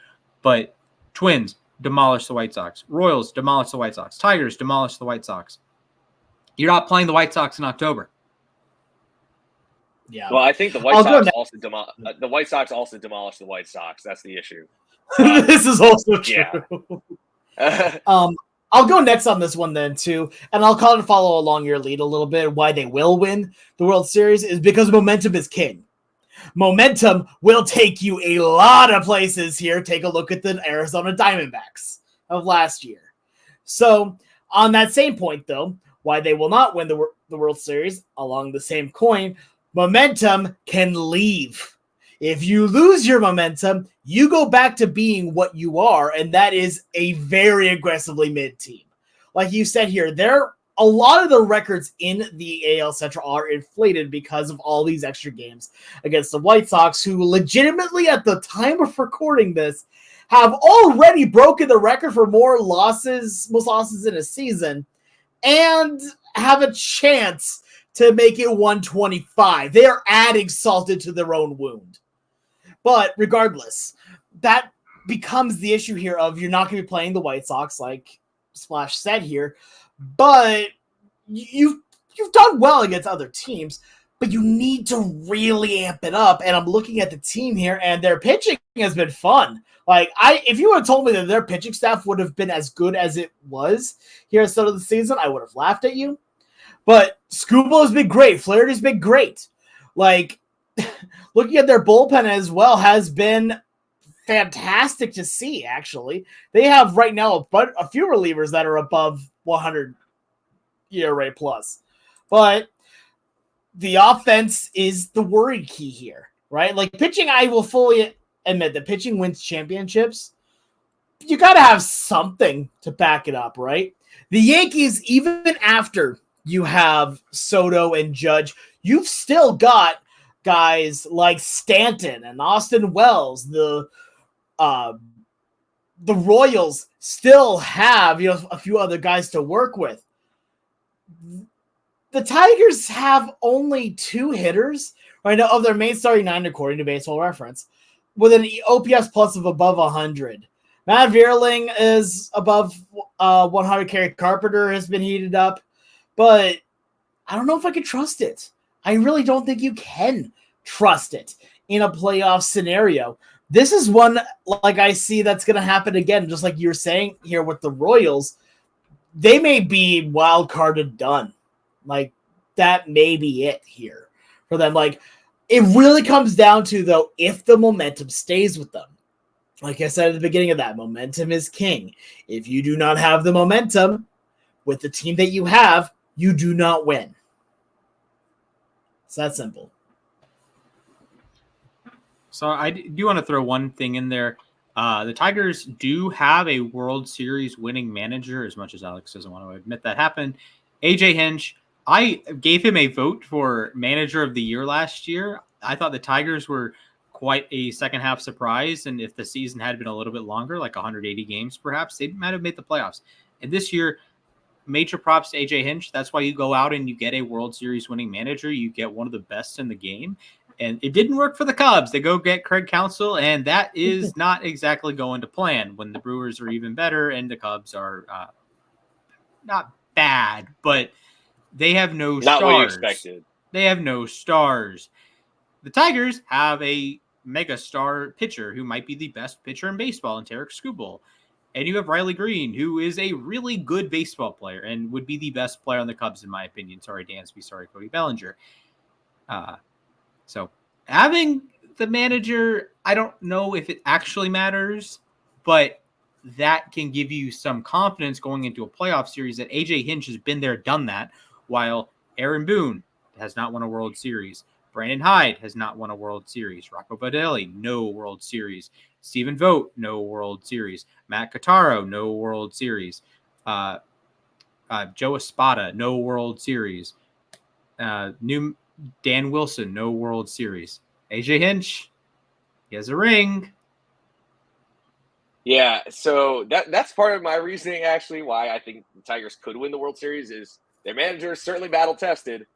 Speaker 2: But Twins demolish the White Sox. Royals demolish the White Sox. Tigers demolish the White Sox. You're not playing the White Sox in October.
Speaker 3: Yeah. Well, I think the White Sox also demolished the White Sox. That's the issue.
Speaker 1: This is also true. Yeah. I'll go next on this one then too, and I'll kind of follow along your lead a little bit. Why they will win the World Series is because momentum is king. Momentum will take you a lot of places here. Take a look at the Arizona Diamondbacks of last year. So on that same point, though, why they will not win the World Series, along the same coin, momentum can leave. If you lose your momentum, you go back to being what you are, and that is a very aggressively mid team. Like you said here, a lot of the records in the AL Central are inflated because of all these extra games against the White Sox, who legitimately at the time of recording this have already broken the record for most losses in a season, and have a chance to make it 125. They are adding salt into their own wound. But regardless, that becomes the issue here of you're not going to be playing the White Sox, like Splash said here, but you've done well against other teams, but you need to really amp it up. And I'm looking at the team here, and their pitching has been fun. If you would have told me that their pitching staff would have been as good as it was here at the start of the season, I would have laughed at you. But Skubal has been great. Flaherty's been great. Looking at their bullpen as well has been fantastic to see, actually. They have right now a few relievers that are above 100 ERA plus. But the offense is the worry key here, right? Like pitching, I will fully admit that pitching wins championships. You got to have something to back it up, right? The Yankees, even after you have Soto and Judge, you've still got guys like Stanton and Austin Wells. The Royals still have a few other guys to work with. The Tigers have only 2 hitters right now of their main starting 9, according to Baseball Reference, with an OPS plus of above 100. Matt Vierling is above 100. Kerry Carpenter has been heated up, but I don't know if I can trust it. I really don't think you can trust it in a playoff scenario. This is one, like I see, that's going to happen again, just like you're saying here with the Royals. They may be wild carded done. Like, that may be it here for them. Like, it really comes down to, though, if the momentum stays with them. Like I said at the beginning of that, momentum is king. If you do not have the momentum with the team that you have, you do not win. It's that simple.
Speaker 2: So I do want to throw one thing in there. The Tigers do have a World Series winning manager, as much as Alex doesn't want to admit that happened. AJ Hinch. I gave him a vote for manager of the year last year. I thought the Tigers were quite a second half surprise. And if the season had been a little bit longer, like 180 games, perhaps they might have made the playoffs. And this year, major props to AJ Hinch. That's why you go out and you get a World Series winning manager. You get one of the best in the game. And it didn't work for the Cubs. They go get Craig Counsell, and that is not exactly going to plan when the Brewers are even better and the Cubs are not bad, but they have no stars.
Speaker 3: Not what you expected.
Speaker 2: They have no stars. The Tigers have a mega star pitcher who might be the best pitcher in baseball in Tarek Skubal. And you have Riley Green, who is a really good baseball player and would be the best player on the Cubs, in my opinion. Sorry, Dansby. Sorry, Cody Bellinger. So having the manager, I don't know if it actually matters, but that can give you some confidence going into a playoff series that AJ Hinch has been there, done that, while Aaron Boone has not won a World Series. Brandon Hyde has not won a World Series. Rocco Baldelli, no World Series. Stephen Vogt, no World Series. Matt Cattaro, no World Series. Joe Espada, no World Series. New Dan Wilson, no World Series. AJ Hinch, he has a ring.
Speaker 3: Yeah, so that's part of my reasoning, actually, why I think the Tigers could win the World Series is their manager is certainly battle-tested.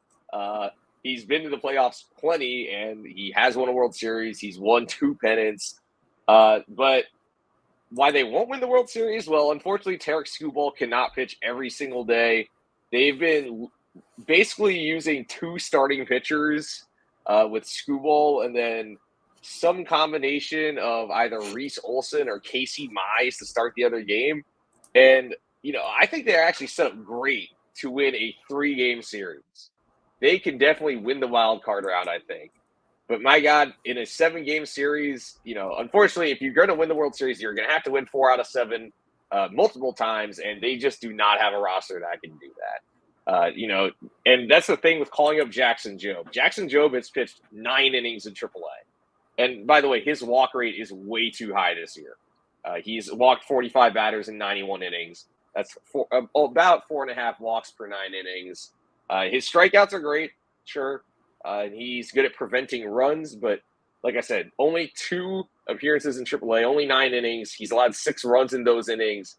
Speaker 3: He's been to the playoffs plenty, and he has won a World Series. He's won 2 pennants. But why they won't win the World Series? Well, unfortunately, Tarek Skubal cannot pitch every single day. They've been basically using 2 starting pitchers with Skubal and then some combination of either Reese Olson or Casey Mize to start the other game. And, I think they're actually set up great to win a 3-game series. They can definitely win the wild card round, I think. But my God, in a 7-game series, unfortunately, if you're going to win the World Series, you're going to have to win 4 out of 7 multiple times, and they just do not have a roster that can do that. And that's the thing with calling up Jackson Jobe. Jackson Jobe has pitched 9 innings in AAA. And by the way, his walk rate is way too high this year. He's walked 45 batters in 91 innings. That's about 4.5 walks per 9 innings. His strikeouts are great, sure. He's good at preventing runs, but like I said, only 2 appearances in AAA, only 9 innings. He's allowed 6 runs in those innings.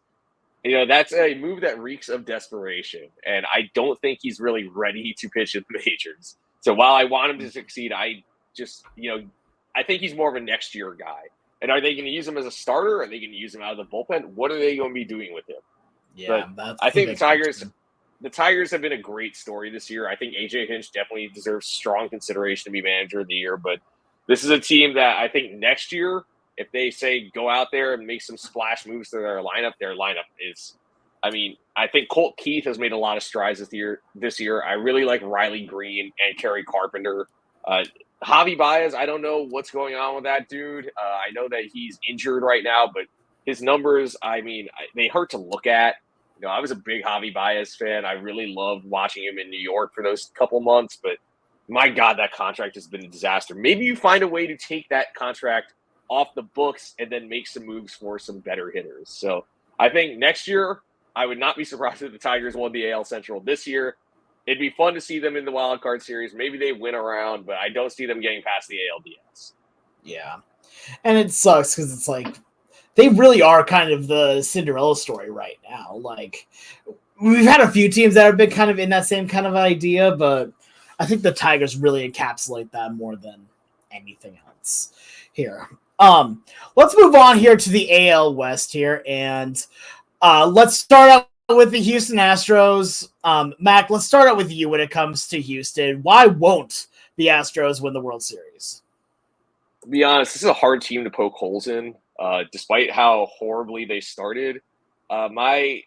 Speaker 3: That's a move that reeks of desperation, and I don't think he's really ready to pitch in the majors. So while I want him to succeed, I just, I think he's more of a next year guy. And are they going to use him as a starter? Are they going to use him out of the bullpen? What are they going to be doing with him?
Speaker 1: Yeah,
Speaker 3: I think the Tigers have been a great story this year. I think AJ Hinch definitely deserves strong consideration to be manager of the year. But this is a team that I think next year, if they say go out there and make some splash moves to their lineup is, I think Colt Keith has made a lot of strides this year. I really like Riley Green and Kerry Carpenter. Javi Baez, I don't know what's going on with that dude. I know that he's injured right now, but his numbers, I mean, they hurt to look at. You know, I was a big Javi Baez fan. I really loved watching him in New York for those couple months, but my God, that contract has been a disaster. Maybe you find a way to take that contract off the books and then make some moves for some better hitters. So I think next year, I would not be surprised if the Tigers won the AL Central. This year, it'd be fun to see them in the wild card series. Maybe they win around, but I don't see them getting past the ALDS.
Speaker 1: Yeah. And it sucks because it's like they really are kind of the Cinderella story right now. Like, we've had a few teams that have been kind of in that same kind of idea, but I think the Tigers really encapsulate that more than anything else here. Let's move on here to the AL West here, and let's start out with the Houston Astros. Mac, let's start out with you when it comes to Houston. Why won't the Astros win the World Series?
Speaker 3: To be honest, this is a hard team to poke holes in, despite how horribly they started. I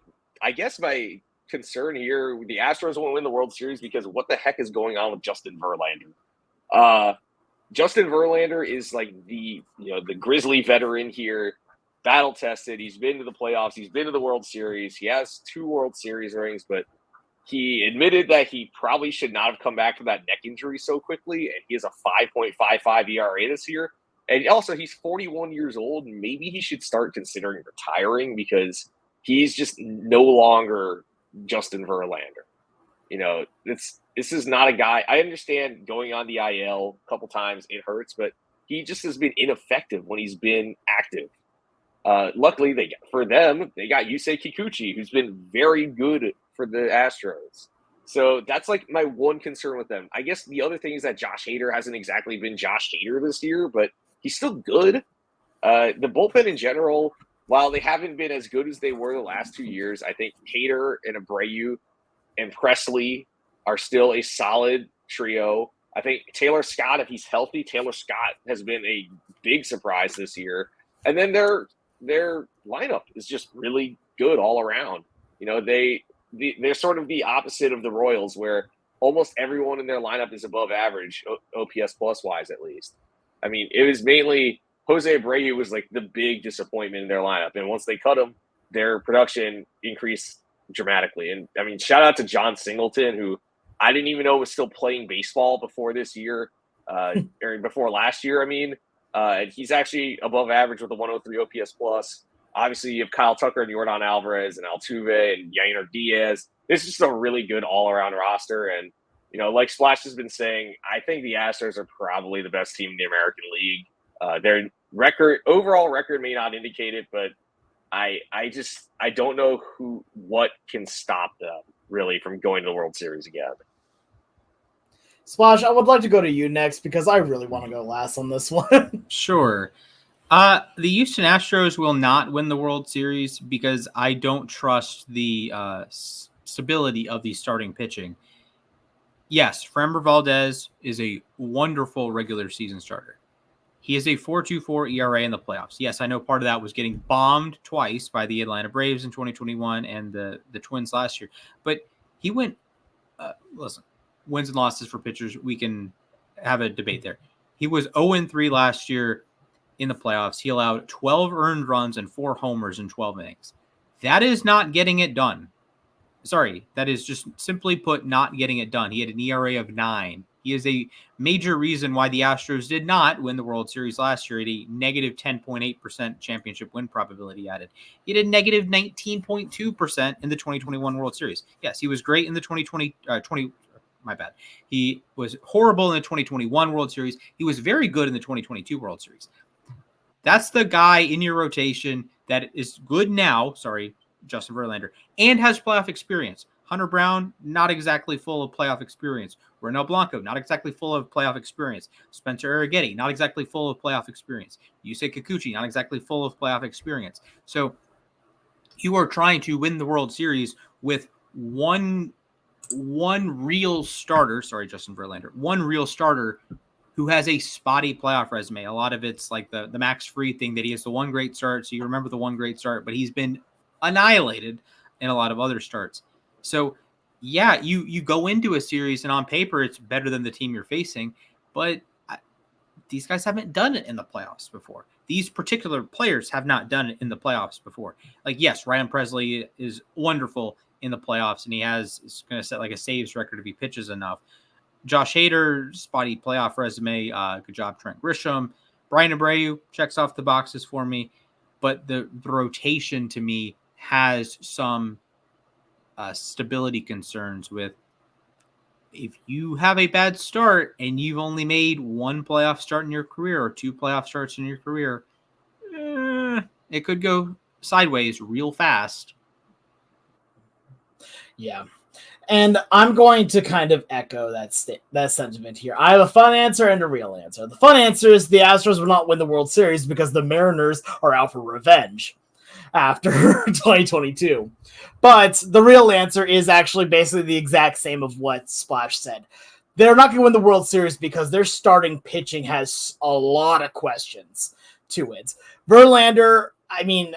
Speaker 3: guess my concern here, the Astros won't win the World Series because what the heck is going on with Justin Verlander? Justin Verlander is like the Grizzly veteran here, battle tested. He's been to the playoffs. He's been to the World Series. He has 2 World Series rings, but he admitted that he probably should not have come back from that neck injury so quickly, and he has a 5.55 ERA this year. And also, he's 41 years old, and maybe he should start considering retiring because he's just no longer Justin Verlander. You know, this is not a guy. I understand going on the IL a couple times, it hurts, but he just has been ineffective when he's been active. Luckily, they got Yusei Kikuchi, who's been very good for the Astros. So that's like my one concern with them. I guess the other thing is that Josh Hader hasn't exactly been Josh Hader this year, but he's still good. The bullpen in general, while they haven't been as good as they were the last 2 years, I think Hader and Abreu and Presley are still a solid trio. I think Taylor Scott, if he's healthy, Taylor Scott has been a big surprise this year. And then their lineup is just really good all around. You know, they're sort of the opposite of the Royals, where almost everyone in their lineup is above average, OPS plus wise at least. I mean, it was mainly Jose Abreu was like the big disappointment in their lineup. And once they cut him, their production increased dramatically. And I mean, shout out to John Singleton, who I didn't even know was still playing baseball before this year, or before last year. I mean, and he's actually above average with a 103 OPS plus. Obviously, you have Kyle Tucker and Yordan Alvarez and Altuve and Yainer Diaz. This is just a really good all-around roster. And, you know, like Splash has been saying, I think the Astros are probably the best team in the American League. Their overall record may not indicate it, but I don't know what can stop them really from going to the World Series again.
Speaker 1: Splash, I would like to go to you next because I really want to go last on this one.
Speaker 2: Sure. The Houston Astros will not win the World Series because I don't trust the stability of the starting pitching. Yes, Framber Valdez is a wonderful regular season starter. He is a 4.24 ERA in the playoffs. Yes, I know part of that was getting bombed twice by the Atlanta Braves in 2021 and the Twins last year. But he went, listen, wins and losses for pitchers, we can have a debate there. He was 0-3 last year in the playoffs. He allowed 12 earned runs and 4 homers in 12 innings. That is not getting it done. Sorry, that is just simply put not getting it done. He had an ERA of 9. He is a major reason why the Astros did not win the World Series last year at a negative 10.8% championship win probability added. He had a negative 19.2% in the 2021 World Series. Yes, he was great in the He was horrible in the 2021 World Series. He was very good in the 2022 World Series. That's the guy in your rotation that is good now. Sorry, Justin Verlander, and has playoff experience. Hunter Brown, not exactly full of playoff experience. Ronel Blanco, not exactly full of playoff experience. Spencer Arrighetti, not exactly full of playoff experience. Yusei Kikuchi, not exactly full of playoff experience. So you are trying to win the World Series with one real starter. Sorry, Justin Verlander. One real starter who has a spotty playoff resume. A lot of it's like the Max Fried thing that he has the one great start. So you remember the one great start, but he's been annihilated in a lot of other starts. So yeah, you go into a series and on paper it's better than the team you're facing, but these guys haven't done it in the playoffs before. These particular players have not done it in the playoffs before. Like, yes, Ryan Presley is wonderful in the playoffs, and is going to set like a saves record if he pitches enough. Josh Hader, spotty playoff resume. Good job, Trent Grisham. Brian Abreu checks off the boxes for me. But the rotation to me has some stability concerns with, if you have a bad start and you've only made one playoff start in your career or two playoff starts in your career, it could go sideways real fast.
Speaker 1: Yeah. And I'm going to kind of echo that sentiment here. I have a fun answer and a real answer. The fun answer is the Astros will not win the World Series because the Mariners are out for revenge after 2022. But the real answer is actually basically the exact same of what Splash said. They're not going to win the World Series because their starting pitching has a lot of questions to it. Verlander, I mean,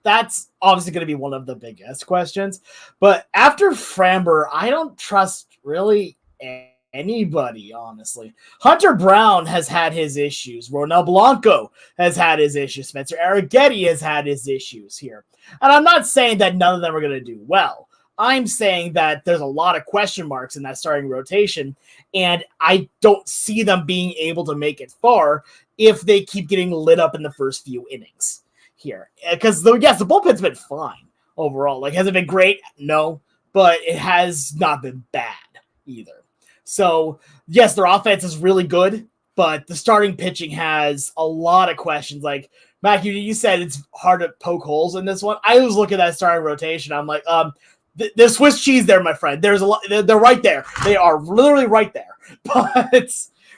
Speaker 1: that's obviously going to be one of the biggest questions. But after Framber, I don't trust really anybody, honestly. Hunter Brown has had his issues. Ronel Blanco has had his issues. Spencer Arrighetti has had his issues here. And I'm not saying that none of them are going to do well. I'm saying that there's a lot of question marks in that starting rotation, and I don't see them being able to make it far if they keep getting lit up in the first few innings here. Because, yes, the bullpen's been fine overall. Like, has it been great? No. But it has not been bad either. So, yes, their offense is really good, but the starting pitching has a lot of questions. Like, Matthew, you said it's hard to poke holes in this one. I was looking at that starting rotation. I'm like, there's Swiss cheese there, my friend. There's a lot. They're right there. They are literally right there. But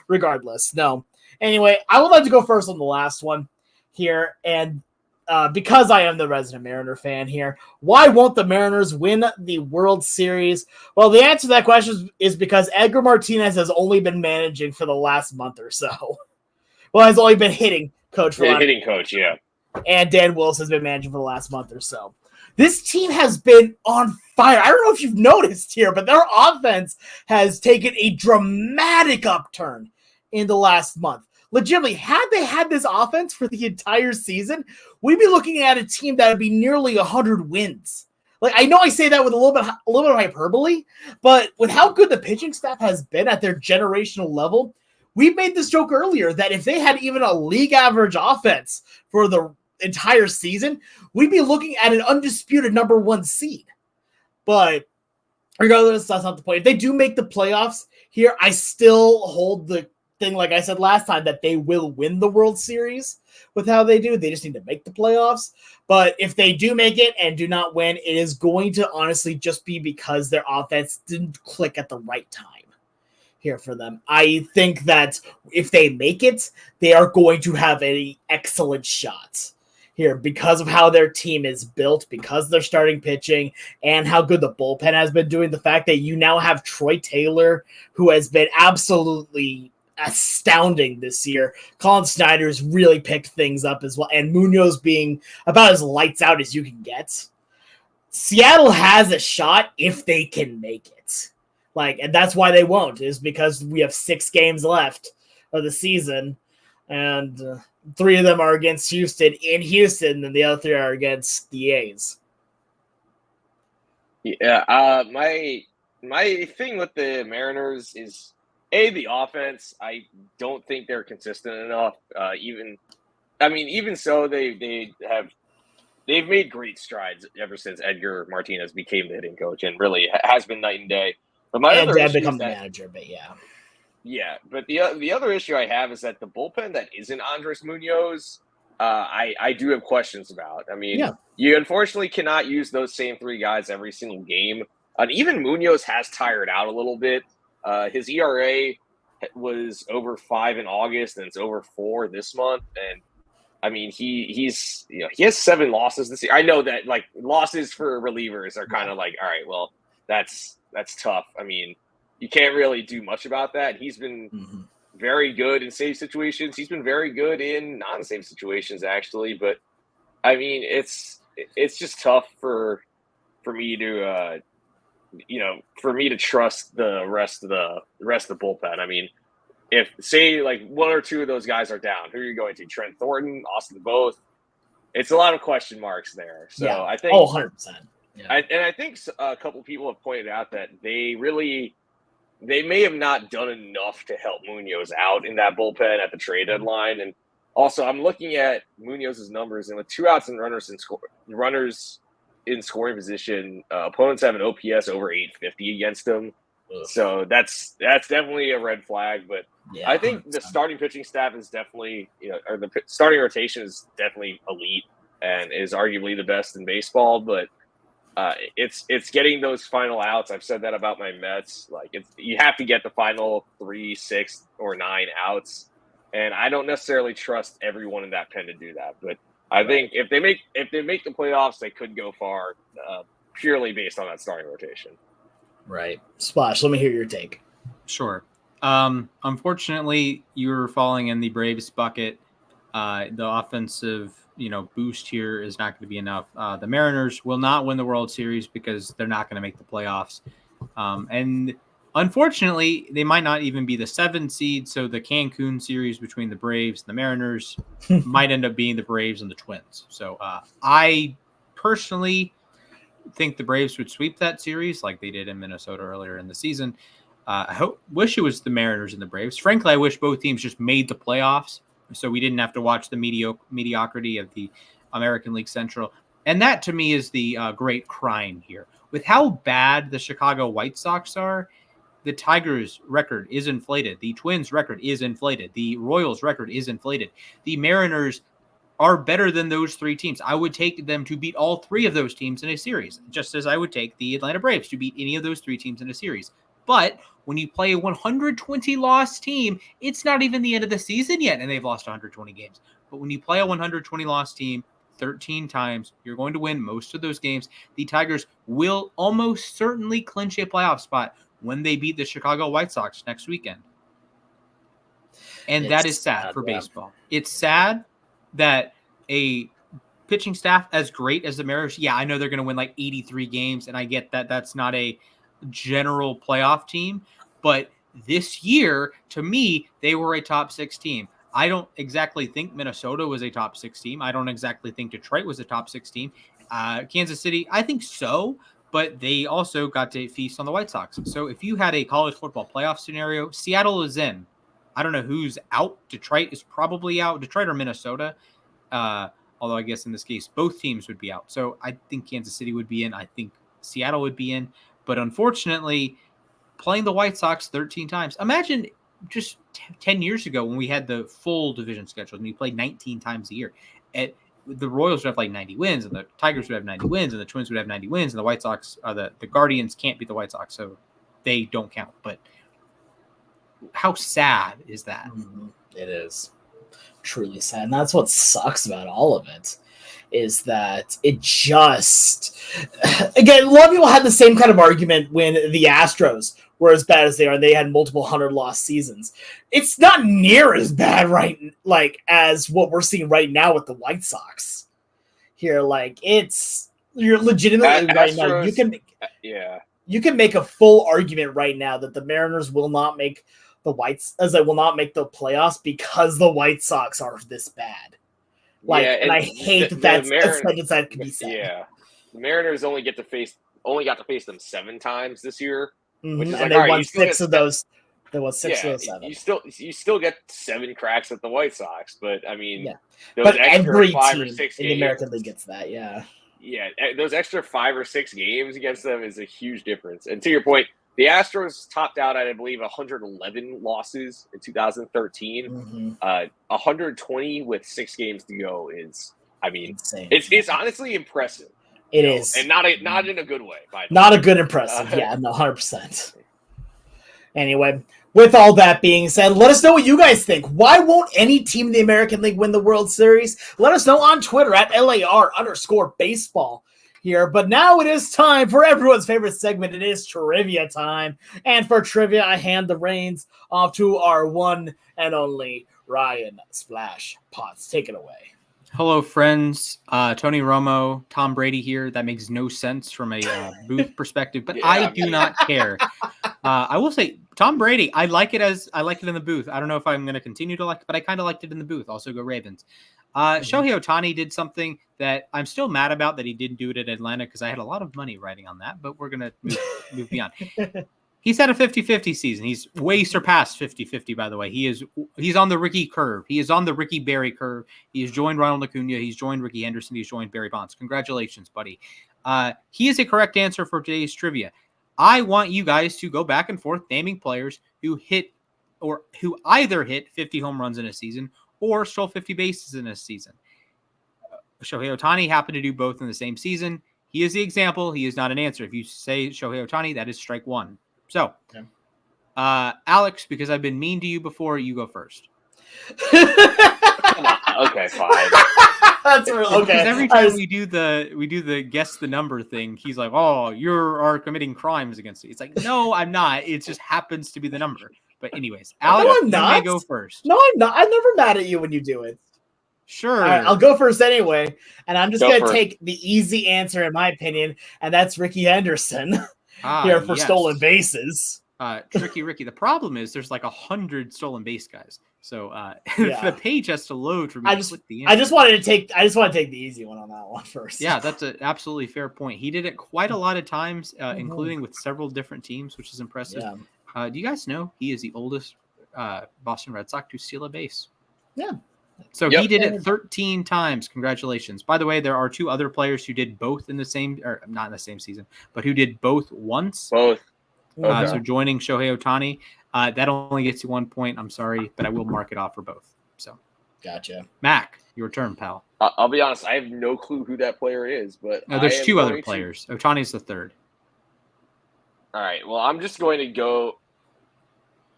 Speaker 1: regardless, no. Anyway, I would like to go first on the last one here. And because I am the resident Mariner fan here, why won't the Mariners win the World Series? Well, the answer to that question is because Edgar Martinez has only been managing for the last month or so. Well, has only been hitting coach for
Speaker 3: hitting coach, yeah.
Speaker 1: And Dan Wilson has been managing for the last month or so. This team has been on fire. I don't know if you've noticed here, but their offense has taken a dramatic upturn in the last month. Legitimately, had they had this offense for the entire season, we'd be looking at a team that would be nearly 100 wins. Like, I know I say that with a little bit of hyperbole, but with how good the pitching staff has been at their generational level, we made this joke earlier that if they had even a league average offense for the entire season, we'd be looking at an undisputed number one seed. But regardless, that's not the point. If they do make the playoffs here, I still hold the thing, like I said last time, that they will win the World Series with how they do. They just need to make the playoffs. But if they do make it and do not win, it is going to honestly just be because their offense didn't click at the right time here for them. I think that if they make it, they are going to have an excellent shot here because of how their team is built, because they're starting pitching, and how good the bullpen has been doing. The fact that you now have Troy Taylor, who has been absolutely astounding this year. Colin Snyder's really picked things up as well, and Munoz being about as lights out as you can get. Seattle has a shot if they can make it. And that's why they won't, is because we have 6 games left of the season, and 3 of them are against Houston in Houston, and the other 3 are against the A's.
Speaker 3: Yeah, my thing with the Mariners is the offense. I don't think they're consistent enough. Even so, they've made great strides ever since Edgar Martinez became the hitting coach, and really has been night and day. But my other issue
Speaker 1: become
Speaker 3: is
Speaker 1: the
Speaker 3: that,
Speaker 1: manager, but yeah.
Speaker 3: Yeah, but the other issue I have is that the bullpen that isn't Andres Munoz, I do have questions about. I mean, You unfortunately cannot use those same 3 guys every single game. And even Munoz has tired out a little bit. His ERA was over 5 in August, and it's over 4 this month. And I mean, he has 7 losses this year. I know that losses for relievers are kind of all right, well, that's tough. I mean, you can't really do much about that. He's been very good in save situations. He's been very good in non-save situations, actually. But I mean, it's just tough for me to trust the rest of the bullpen. I mean, if say like one or two of those guys are down, who are you going to? Trent Thornton, Austin Both? It's a lot of question marks there. So I think
Speaker 1: 100%. Yeah.
Speaker 3: I think a couple people have pointed out that they may have not done enough to help Munoz out in that bullpen at the trade deadline. And also, I'm looking at Munoz's numbers, and with 2 outs and runners in scoring position, opponents have an OPS over 850 against them. Ugh. So that's definitely a red flag. But I think 100%. The starting pitching staff is definitely, or the starting rotation is definitely elite and is arguably the best in baseball. But it's getting those final outs. I've said that about my Mets. Like you have to get the final 3, 6, or 9 outs, and I don't necessarily trust everyone in that pen to do that. But I think if they make the playoffs, they could go far purely based on that starting rotation.
Speaker 1: Right, Splash. Let me hear your take.
Speaker 2: Sure. Unfortunately, you're falling in the Braves bucket. The offensive boost here is not going to be enough. The Mariners will not win the World Series because they're not going to make the playoffs. And unfortunately, they might not even be the 7 seed. So the Cancun series between the Braves and the Mariners might end up being the Braves and the Twins. So I personally think the Braves would sweep that series like they did in Minnesota earlier in the season. I wish it was the Mariners and the Braves. Frankly, I wish both teams just made the playoffs, so we didn't have to watch the mediocrity of the American League Central. And that, to me, is the great crime here. With how bad the Chicago White Sox are, the Tigers' record is inflated. The Twins' record is inflated. The Royals' record is inflated. The Mariners are better than those 3 teams. I would take them to beat all 3 of those teams in a series, just as I would take the Atlanta Braves to beat any of those 3 teams in a series. But when you play a 120-loss team, it's not even the end of the season yet, and they've lost 120 games. But when you play a 120-loss team 13 times, you're going to win most of those games. The Tigers will almost certainly clinch a playoff spot when they beat the Chicago White Sox next weekend. And that is sad for baseball. It's sad that a pitching staff as great as the Mariners, I know they're going to win like 83 games, and I get that that's not a general playoff team, but this year, to me, they were a top 6 team. I don't exactly think Minnesota was a top 6 team. I don't exactly think Detroit was a top 6 team. Kansas City, I think so, but they also got to feast on the White Sox. So if you had a college football playoff scenario, Seattle is in. I don't know who's out. Detroit is probably out. Detroit or Minnesota. Although I guess in this case, both teams would be out. So I think Kansas City would be in. I think Seattle would be in. But unfortunately, playing the White Sox 13 times. Imagine just 10 years ago when we had the full division schedule and we played 19 times a year. The Royals would have like 90 wins, and the Tigers would have 90 wins, and the Twins would have 90 wins, and the White Sox, the Guardians can't beat the White Sox, so they don't count. But how sad is that?
Speaker 1: Mm-hmm. It is truly sad. And that's what sucks about all of it. Is that it just, again, a lot of people had the same kind of argument when the Astros were as bad as they are. They had multiple 100-loss seasons. It's not near as bad as what we're seeing right now with the White Sox. Here, you're legitimately right now. You can make a full argument right now that the Mariners will not make the will not make the playoffs because the White Sox are this bad. And I hate that can be said.
Speaker 3: Yeah, the Mariners only got to face them 7 times this year, which is
Speaker 1: and they won 6 of those. They won 6 of those 7.
Speaker 3: You still get 7 cracks at the White Sox, but I mean,
Speaker 1: but every 5 or 6 games in the American League gets that. Yeah,
Speaker 3: those extra 5 or 6 games against them is a huge difference. And to your point, the Astros topped out at, I believe, 111 losses in 2013.
Speaker 1: Mm-hmm.
Speaker 3: 120 with 6 games to go is,
Speaker 1: insane.
Speaker 3: It's honestly impressive.
Speaker 1: It is,
Speaker 3: and not in a good way.
Speaker 1: Not a good impressive. 100%. Anyway, with all that being said, let us know what you guys think. Why won't any team in the American League win the World Series? Let us know on Twitter at LAR_baseball. Here, but now it is time for everyone's favorite segment. It is trivia time, and for trivia, I hand the reins off to our one and only Ryan Splash Potts. Take it away.
Speaker 2: Hello, friends. Tony Romo, Tom Brady here. That makes no sense from a booth perspective, but I do not care. I will say, Tom Brady. I like it in the booth. I don't know if I'm going to continue to like it, but I kind of liked it in the booth. Also go Ravens. Shohei Ohtani did something that I'm still mad about that he didn't do it at Atlanta because I had a lot of money riding on that, but we're going to move beyond. He's had a 50-50 season. He's way surpassed 50-50, by the way. He's on the Ricky curve. He is on the Ricky Berry curve. He has joined Ronald Acuna. He's joined Ricky Henderson. He's joined Barry Bonds. Congratulations, buddy. He is a correct answer for today's trivia. I want you guys to go back and forth naming players who hit or who either hit 50 home runs in a season or stole 50 bases in a season. Shohei Ohtani happened to do both in the same season. He is the example. He is not an answer. If you say Shohei Ohtani, that is strike one. So, Alex, because I've been mean to you before, you go first.
Speaker 3: Okay, fine.
Speaker 1: That's really, okay.
Speaker 2: Because every time we do the guess the number thing, he's like, "Oh, you are committing crimes against me." It's like, no, I'm not. It just happens to be the number. But anyways, Alex, you may go first.
Speaker 1: No, I'm not. I'm never mad at you when you do it.
Speaker 2: Sure.
Speaker 1: All right, I'll go first anyway, and I'm just going to take the easy answer, in my opinion, and that's Ricky Henderson here for stolen bases.
Speaker 2: Tricky Ricky. The problem is there's like 100 stolen base guys, so the page has to load for me to click the answer.
Speaker 1: I just wanted to take the easy one on that one first.
Speaker 2: Yeah, that's an absolutely fair point. He did it quite a lot of times, including with several different teams, which is impressive. Yeah. Do you guys know he is the oldest Boston Red Sox to steal a base?
Speaker 1: Yeah.
Speaker 2: So he did it 13 times. Congratulations. By the way, there are two other players who did both in the same, or not in the same season, but who did both once.
Speaker 3: Both.
Speaker 2: So joining Shohei Ohtani, that only gets you 1 point. I'm sorry, but I will mark it off for both. So,
Speaker 1: gotcha.
Speaker 2: Mac, your turn, pal.
Speaker 3: I'll be honest. I have no clue who that player is, but
Speaker 2: no, there's two other players. Ohtani's the third.
Speaker 3: All right. Well, I'm just going to go.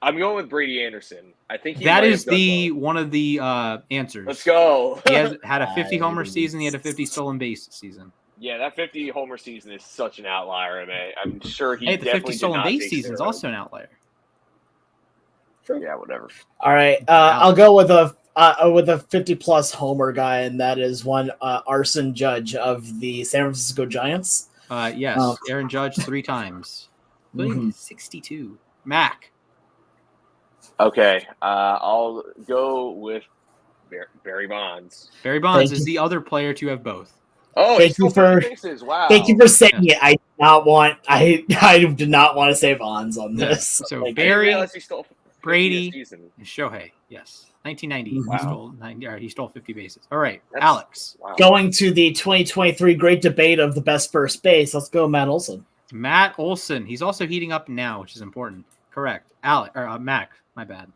Speaker 3: I'm going with Brady Anderson. I think
Speaker 2: that is one of the answers.
Speaker 3: Let's go.
Speaker 2: He has had a 50 homer season. He had a 50 stolen base season.
Speaker 3: Yeah, that 50 homer season is such an outlier, man. I'm sure he.
Speaker 2: Hey, the 50 stolen base season is also an outlier.
Speaker 1: True.
Speaker 3: Yeah, whatever.
Speaker 1: All right, I'll go with a 50-plus homer guy, and that is one Arson Judge of the San Francisco Giants.
Speaker 2: Yes, Aaron Judge 3 times. 62. Mac.
Speaker 3: Okay, I'll go with Barry Bonds.
Speaker 2: Barry Bonds is the other player to have both.
Speaker 3: Oh,
Speaker 1: thank you for saying it. I did not want to say Bonds on this.
Speaker 2: So Barry, Brady, and Shohei. Yes, 1990. He stole 50 bases. All right, Alex.
Speaker 3: Wow.
Speaker 1: Going to the 2023 great debate of the best first base. Let's go, Matt Olson.
Speaker 2: Matt Olson. He's also heating up now, which is important. Correct. Mac. My bad.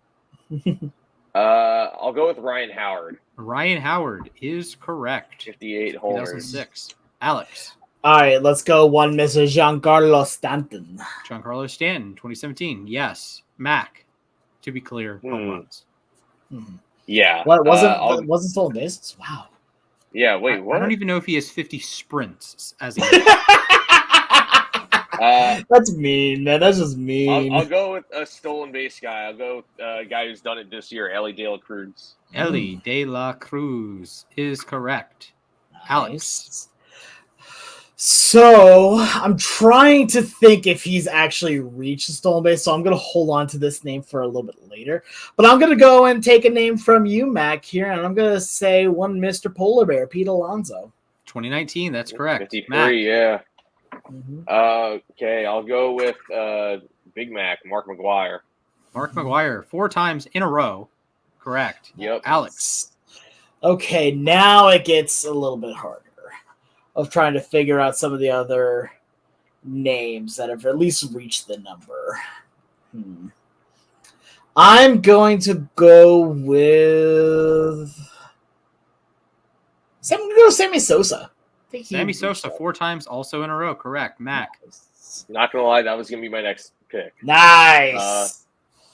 Speaker 3: I'll go with Ryan Howard.
Speaker 2: Ryan Howard is correct.
Speaker 3: 58 homers.
Speaker 2: 2006. Alex.
Speaker 1: All right, let's go one Mr. Giancarlo Stanton.
Speaker 2: Giancarlo Stanton, 2017. Yes. Mac. To be clear, home runs.
Speaker 3: Yeah.
Speaker 1: What wasn't stolen bases? Wow.
Speaker 3: Yeah. Wait. What?
Speaker 2: I don't even know if he has 50 sprints as a.
Speaker 1: That's mean, man. That's just mean.
Speaker 3: I'll go with a stolen base guy. I'll go with a guy who's done it this year, Ellie De La Cruz.
Speaker 2: Ellie De La Cruz is correct. Nice. Alex.
Speaker 1: So I'm trying to think if he's actually reached the stolen base, so I'm going to hold on to this name for a little bit later. But I'm going to go and take a name from you, Mac, here, and I'm going to say one Mr. Polar Bear, Pete Alonso.
Speaker 2: 2019, that's correct.
Speaker 3: 53, Mac. Yeah. Okay, I'll go with Big Mac, Mark McGwire.
Speaker 2: Mark McGwire, 4 times in a row. Correct.
Speaker 3: Yep.
Speaker 2: Alex.
Speaker 1: Okay, now it gets a little bit harder of trying to figure out some of the other names that have at least reached the number. I'm going to go with Sammy Sosa.
Speaker 2: Sammy Sosa 4 times also in a row. Correct. Mac.
Speaker 3: Not going to lie, that was going to be my next pick.
Speaker 1: Nice.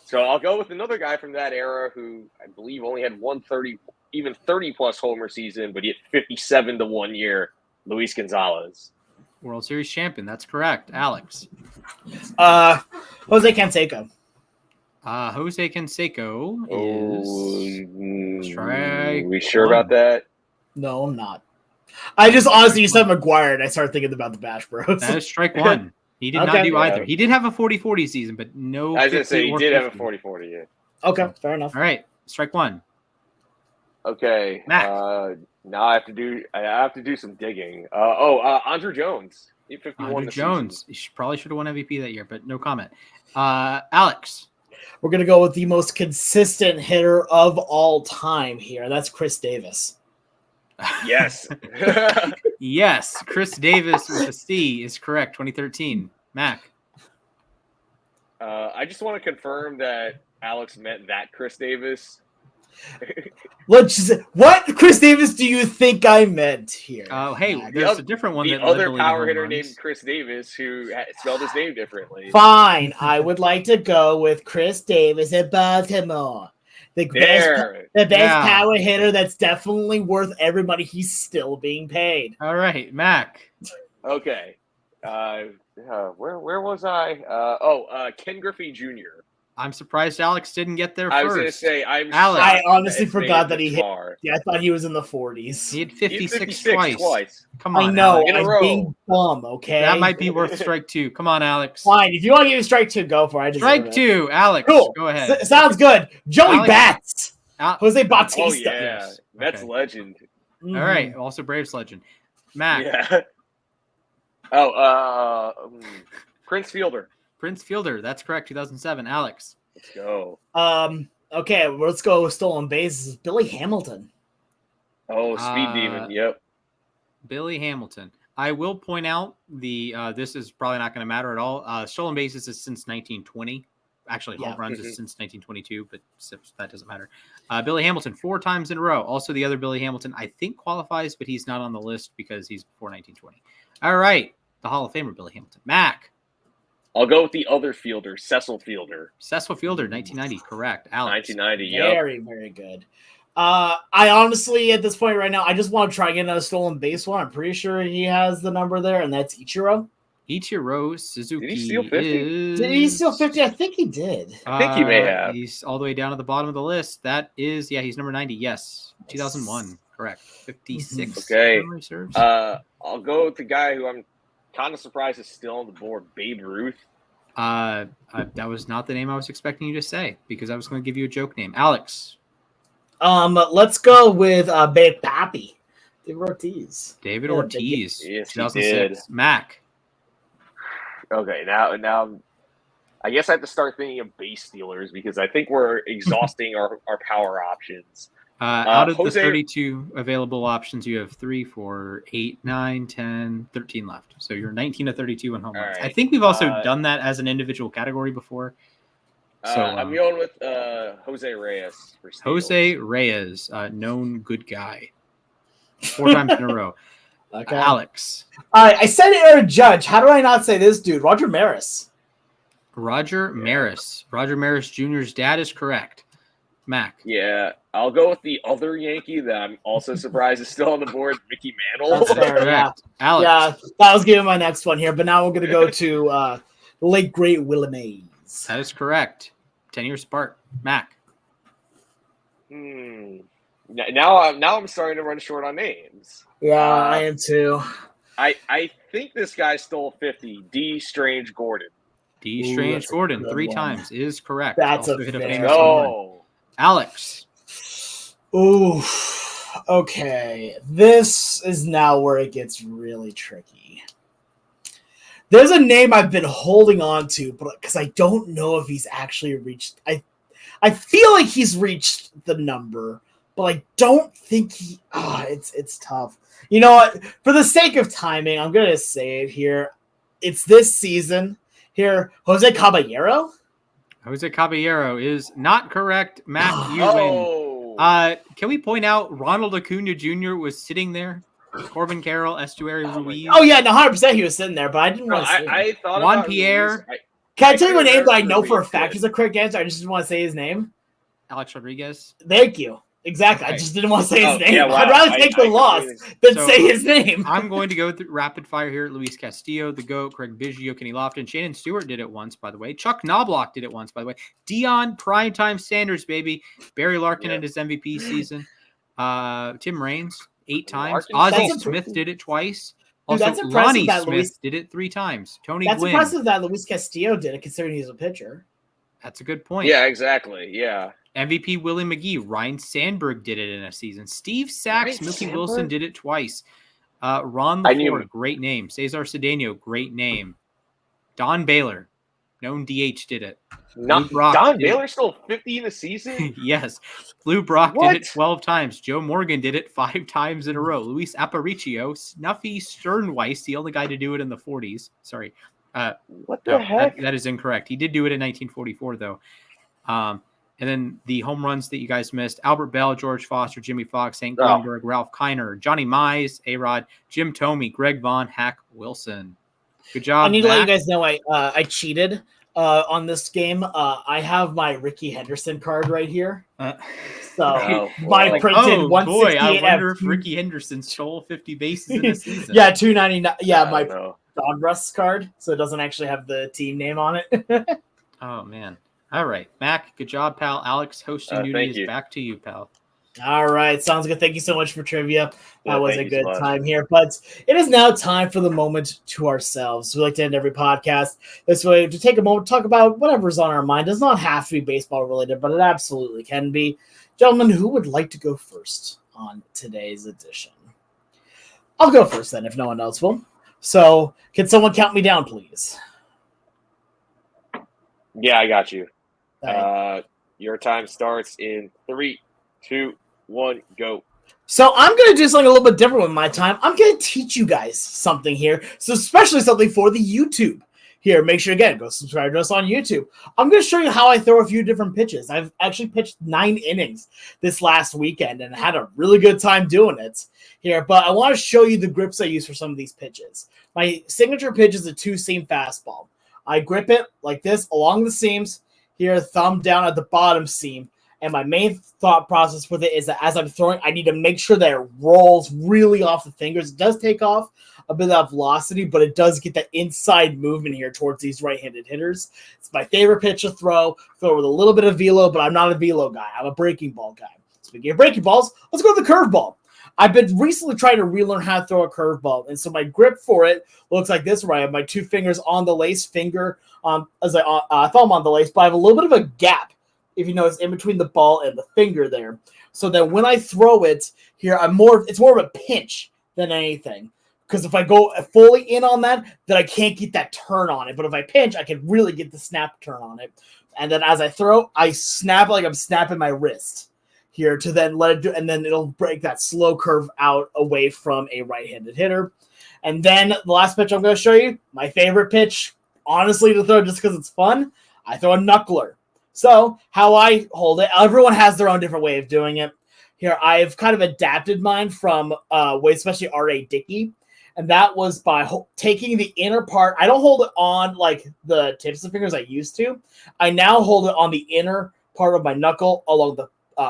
Speaker 3: So I'll go with another guy from that era who I believe only had 130, even 30-plus homer season, but he hit 57 to 1 year. Luis Gonzalez.
Speaker 2: World Series champion. That's correct. Alex.
Speaker 1: Jose Canseco.
Speaker 2: Jose Canseco is strike.
Speaker 3: We sure about that?
Speaker 1: No, I'm not. I just honestly, you said McGuire, and I started thinking about the Bash Bros.
Speaker 2: That is strike 1. He did not do either. He did have a 40-40 season, but no.
Speaker 3: I was going to say he did
Speaker 2: 50.
Speaker 3: have a 40-40. Yeah.
Speaker 1: Okay, fair enough.
Speaker 2: All right, strike one.
Speaker 3: Okay.
Speaker 2: Mac.
Speaker 3: Now I have to do some digging. Andrew Jones. He 51
Speaker 2: Andrew
Speaker 3: this
Speaker 2: Jones.
Speaker 3: season.
Speaker 2: He probably should have won MVP that year, but no comment. Alex.
Speaker 1: We're going to go with the most consistent hitter of all time here. That's Chris Davis.
Speaker 3: Yes.
Speaker 2: Yes, Chris Davis with a C is correct. 2013. Mac.
Speaker 3: I just want to confirm that Alex meant that Chris Davis.
Speaker 1: What Chris Davis do you think I meant here?
Speaker 2: Oh, hey, there's a different one.
Speaker 3: The other power hitter named Chris Davis who spelled his name differently.
Speaker 1: Fine, I would like to go with Chris Davis at Baltimore. The best power hitter that's definitely worth every money he's still being paid.
Speaker 2: All right, Mac.
Speaker 3: Okay. Where was I? Ken Griffey Jr.
Speaker 2: I'm surprised Alex didn't get there first.
Speaker 3: I was going to say,
Speaker 1: I honestly forgot that he hit.
Speaker 3: Far.
Speaker 1: Yeah, I thought he was in the 40s.
Speaker 2: He had 56 twice. Come on,
Speaker 1: I know.
Speaker 2: Alex.
Speaker 1: I'm being dumb, okay?
Speaker 2: That might be worth strike two. Come on, Alex.
Speaker 1: Fine. If you want to give me strike two, go for it.
Speaker 2: Strike two, Alex.
Speaker 1: Cool.
Speaker 2: Go ahead.
Speaker 1: Sounds good. Joey Bats. Jose Bautista.
Speaker 3: Oh, yeah.
Speaker 2: Yes.
Speaker 3: That's
Speaker 2: Okay.
Speaker 3: legend.
Speaker 2: All right. Also Braves legend. Mac.
Speaker 3: Yeah. Oh, Prince Fielder.
Speaker 2: Prince Fielder. That's correct. 2007. Alex.
Speaker 3: Let's go.
Speaker 1: Okay, let's go with stolen bases. Billy Hamilton.
Speaker 3: Oh, Speed Demon. Yep.
Speaker 2: Billy Hamilton. I will point out this is probably not going to matter at all. Stolen bases is since 1920. Actually, home runs is since 1922, but that doesn't matter. Billy Hamilton 4 times in a row. Also, the other Billy Hamilton, I think, qualifies, but he's not on the list because he's before 1920. All right. The Hall of Famer, Billy Hamilton. Mac.
Speaker 3: I'll go with the other fielder, Cecil Fielder.
Speaker 2: Cecil Fielder, 1990. Correct. Alex.
Speaker 3: 1990, yep.
Speaker 1: Very, very good. I honestly, at this point right now, I just want to try and get another stolen base one. I'm pretty sure he has the number there, and that's Ichiro.
Speaker 2: Ichiro Suzuki.
Speaker 3: Did he steal 50?
Speaker 1: Did he steal 50? I think he did.
Speaker 3: I think he may have.
Speaker 2: He's all the way down at the bottom of the list. That is, he's number 90. Yes. 2001. Correct. 56.
Speaker 3: Okay. I'll go with the guy who I'm kind of surprised is still on the board, Babe Ruth.
Speaker 2: That was not the name I was expecting you to say because I was going to give you a joke name. Alex.
Speaker 1: Let's go with Babe Pappy. David Ortiz.
Speaker 2: David Ortiz.
Speaker 3: Yes,
Speaker 2: 2006.
Speaker 3: he did.
Speaker 2: Mac.
Speaker 3: Okay, now I guess I have to start thinking of base stealers because I think we're exhausting our power options.
Speaker 2: Out of the 32 available options, you have 3, 4, 8, 9, 10, 13 left. So you're 19 to 32 in home runs.
Speaker 3: Right.
Speaker 2: I think we've also done that as an individual category before. So
Speaker 3: I'm going with Jose Reyes. For
Speaker 2: Jose Reyes, known good guy. 4 times in a row.
Speaker 1: Okay.
Speaker 2: Alex.
Speaker 1: All right, I said Aaron Judge. How do I not say this dude? Roger Maris.
Speaker 2: Roger Maris. Roger Maris Jr.'s dad is correct. Mac.
Speaker 3: Yeah, I'll go with the other Yankee that I'm also surprised is still on the board, Mickey Mantle.
Speaker 1: That's fair,
Speaker 2: correct. Alex.
Speaker 1: Yeah, that was giving my next one here, but now we're going to go to the late, great Willie Mays.
Speaker 2: That is correct. 10 years apart. Mac.
Speaker 3: Now I'm starting to run short on names.
Speaker 1: Yeah, I am too.
Speaker 3: I think this guy stole 50. D. Strange Gordon.
Speaker 2: D. Strange Gordon 3 times is correct.
Speaker 1: That's
Speaker 2: also
Speaker 1: a
Speaker 2: hit a
Speaker 1: fair.
Speaker 2: famous home run. Alex.
Speaker 1: Ooh, okay. This is now where it gets really tricky. There's a name I've been holding on to, but because I don't know if he's actually reached. I feel like he's reached the number, but I don't think he. It's tough. You know what? For the sake of timing, I'm gonna say it here. It's this season here. Jose Caballero.
Speaker 2: Jose Caballero is not correct. Mac, you win. Can we point out Ronald Acuna Jr. was sitting there? Corbin Carroll, Estuary Ruiz.
Speaker 1: Oh yeah, no, 100% he was sitting there, but I didn't want to say.
Speaker 3: I thought
Speaker 2: Juan
Speaker 3: about
Speaker 2: Pierre.
Speaker 1: Can I tell you a name that I know for a fact is a correct answer? I just didn't want to say his name.
Speaker 2: Alex Rodriguez.
Speaker 1: Thank you. Exactly.
Speaker 2: Okay.
Speaker 1: I just didn't want to say his name.
Speaker 3: Yeah, wow.
Speaker 1: I'd rather take the loss than say his name.
Speaker 2: I'm going to go through rapid fire here. Luis Castillo, the GOAT, Craig Biggio, Kenny Lofton, Shannon Stewart did it once, by the way. Chuck Knobloch did it once, by the way. Dion Primetime Sanders, baby. Barry Larkin in his MVP season. Tim Raines 8 times.
Speaker 3: Larkin?
Speaker 2: Ozzie Smith did it twice. Also,
Speaker 1: that's impressive
Speaker 2: Lonnie
Speaker 1: that
Speaker 2: Smith
Speaker 1: Luis.
Speaker 2: did it 3 times. Tony
Speaker 1: That's
Speaker 2: Gwynn.
Speaker 1: impressive that Luis Castillo did it, considering he's a pitcher.
Speaker 2: That's a good point.
Speaker 3: Yeah, exactly. Yeah.
Speaker 2: MVP Willie McGee. Ryan Sandberg did it in a season. Steve Sachs,
Speaker 3: Ryan
Speaker 2: Mookie
Speaker 3: Sandberg?
Speaker 2: Wilson did it twice. Ron
Speaker 3: I knew-
Speaker 2: LaFleur, great name. Cesar Cedeno, great name. Don Baylor, known DH, did it.
Speaker 3: Not
Speaker 2: Lou Brock
Speaker 3: Don
Speaker 2: did it.
Speaker 3: Baylor still 50 in a season?
Speaker 2: Yes. Lou Brock
Speaker 3: What?
Speaker 2: did it 12 times. Joe Morgan did it 5 times in a row. Luis Aparicio, Snuffy Sternweiss, the only guy to do it in the 40s. Sorry.
Speaker 3: What the
Speaker 2: No,
Speaker 3: heck?
Speaker 2: that is incorrect. He did do it in 1944, though. And then the home runs that you guys missed: Albert Bell, George Foster, Jimmy Fox, Hank Greenberg, Ralph Kiner, Johnny Mize, A-Rod, Jim Thome, Greg Vaughn, Hack Wilson. Good job,
Speaker 1: I need to let you
Speaker 2: Mac.
Speaker 1: guys know I cheated on this game. I have my Ricky Henderson card right here. So
Speaker 3: Oh,
Speaker 1: my
Speaker 3: boy.
Speaker 1: printed
Speaker 2: Oh, boy, I
Speaker 1: 168
Speaker 2: wonder
Speaker 1: of
Speaker 2: if Ricky Henderson stole 50 bases in a season.
Speaker 1: yeah, 299. Yeah,
Speaker 3: I
Speaker 1: my
Speaker 3: don't know.
Speaker 1: Don Russ card, so it doesn't actually have the team name on it.
Speaker 2: Oh, man. All right, Mac, good job, pal. Alex, hosting duty
Speaker 3: thank
Speaker 2: is
Speaker 3: you.
Speaker 2: back to you, pal.
Speaker 1: All right, sounds good. Thank you so much for trivia.
Speaker 3: Yeah,
Speaker 1: That was a
Speaker 3: thank you so
Speaker 1: good
Speaker 3: much.
Speaker 1: time here. But it is now time for the moment to ourselves. We like to end every podcast this way to take a moment to talk about whatever's on our mind. It does not have to be baseball related, but it absolutely can be. Gentlemen, who would like to go first on today's edition? I'll go first then, if no one else will. So, can someone count me down, please?
Speaker 3: Yeah, I got you.
Speaker 1: Thank
Speaker 3: Your time starts in 3, 2, 1, go.
Speaker 1: So I'm going to do something a little bit different with my time. I'm going to teach you guys something here. So especially something for the YouTube. Here, make sure, again, go subscribe to us on YouTube. I'm going to show you how I throw a few different pitches. I've actually pitched 9 innings this last weekend and had a really good time doing it here. But I want to show you the grips I use for some of these pitches. My signature pitch is a 2-seam fastball. I grip it like this along the seams. Here, thumb down at the bottom seam. And my main thought process with it is that as I'm throwing, I need to make sure that it rolls really off the fingers. It does take off a bit of velocity, but it does get that inside movement here towards these right-handed hitters. It's my favorite pitch to throw with a little bit of velo, but I'm not a velo guy. I'm a breaking ball guy. Speaking of breaking balls, let's go to the curveball. I've been recently trying to relearn how to throw a curveball, and so my grip for it looks like this, where I have my 2 fingers on the lace, thumb on the lace, but I have a little bit of a gap, if you notice, in between the ball and the finger there. So that when I throw it here, it's more of a pinch than anything. Because if I go fully in on that, then I can't get that turn on it. But if I pinch, I can really get the snap turn on it. And then as I throw, I snap like I'm snapping my wrist here to then let it do, and then it'll break that slow curve out away from a right-handed hitter. And then the last pitch I'm going to show you, my favorite pitch, honestly, to throw just because it's fun, I throw a knuckler. So how I hold it, everyone has their own different way of doing it. Here, I've kind of adapted mine from especially R.A. Dickey, and that was by taking the inner part. I don't hold it on like the tips of fingers I used to. I now hold it on the inner part of my knuckle along the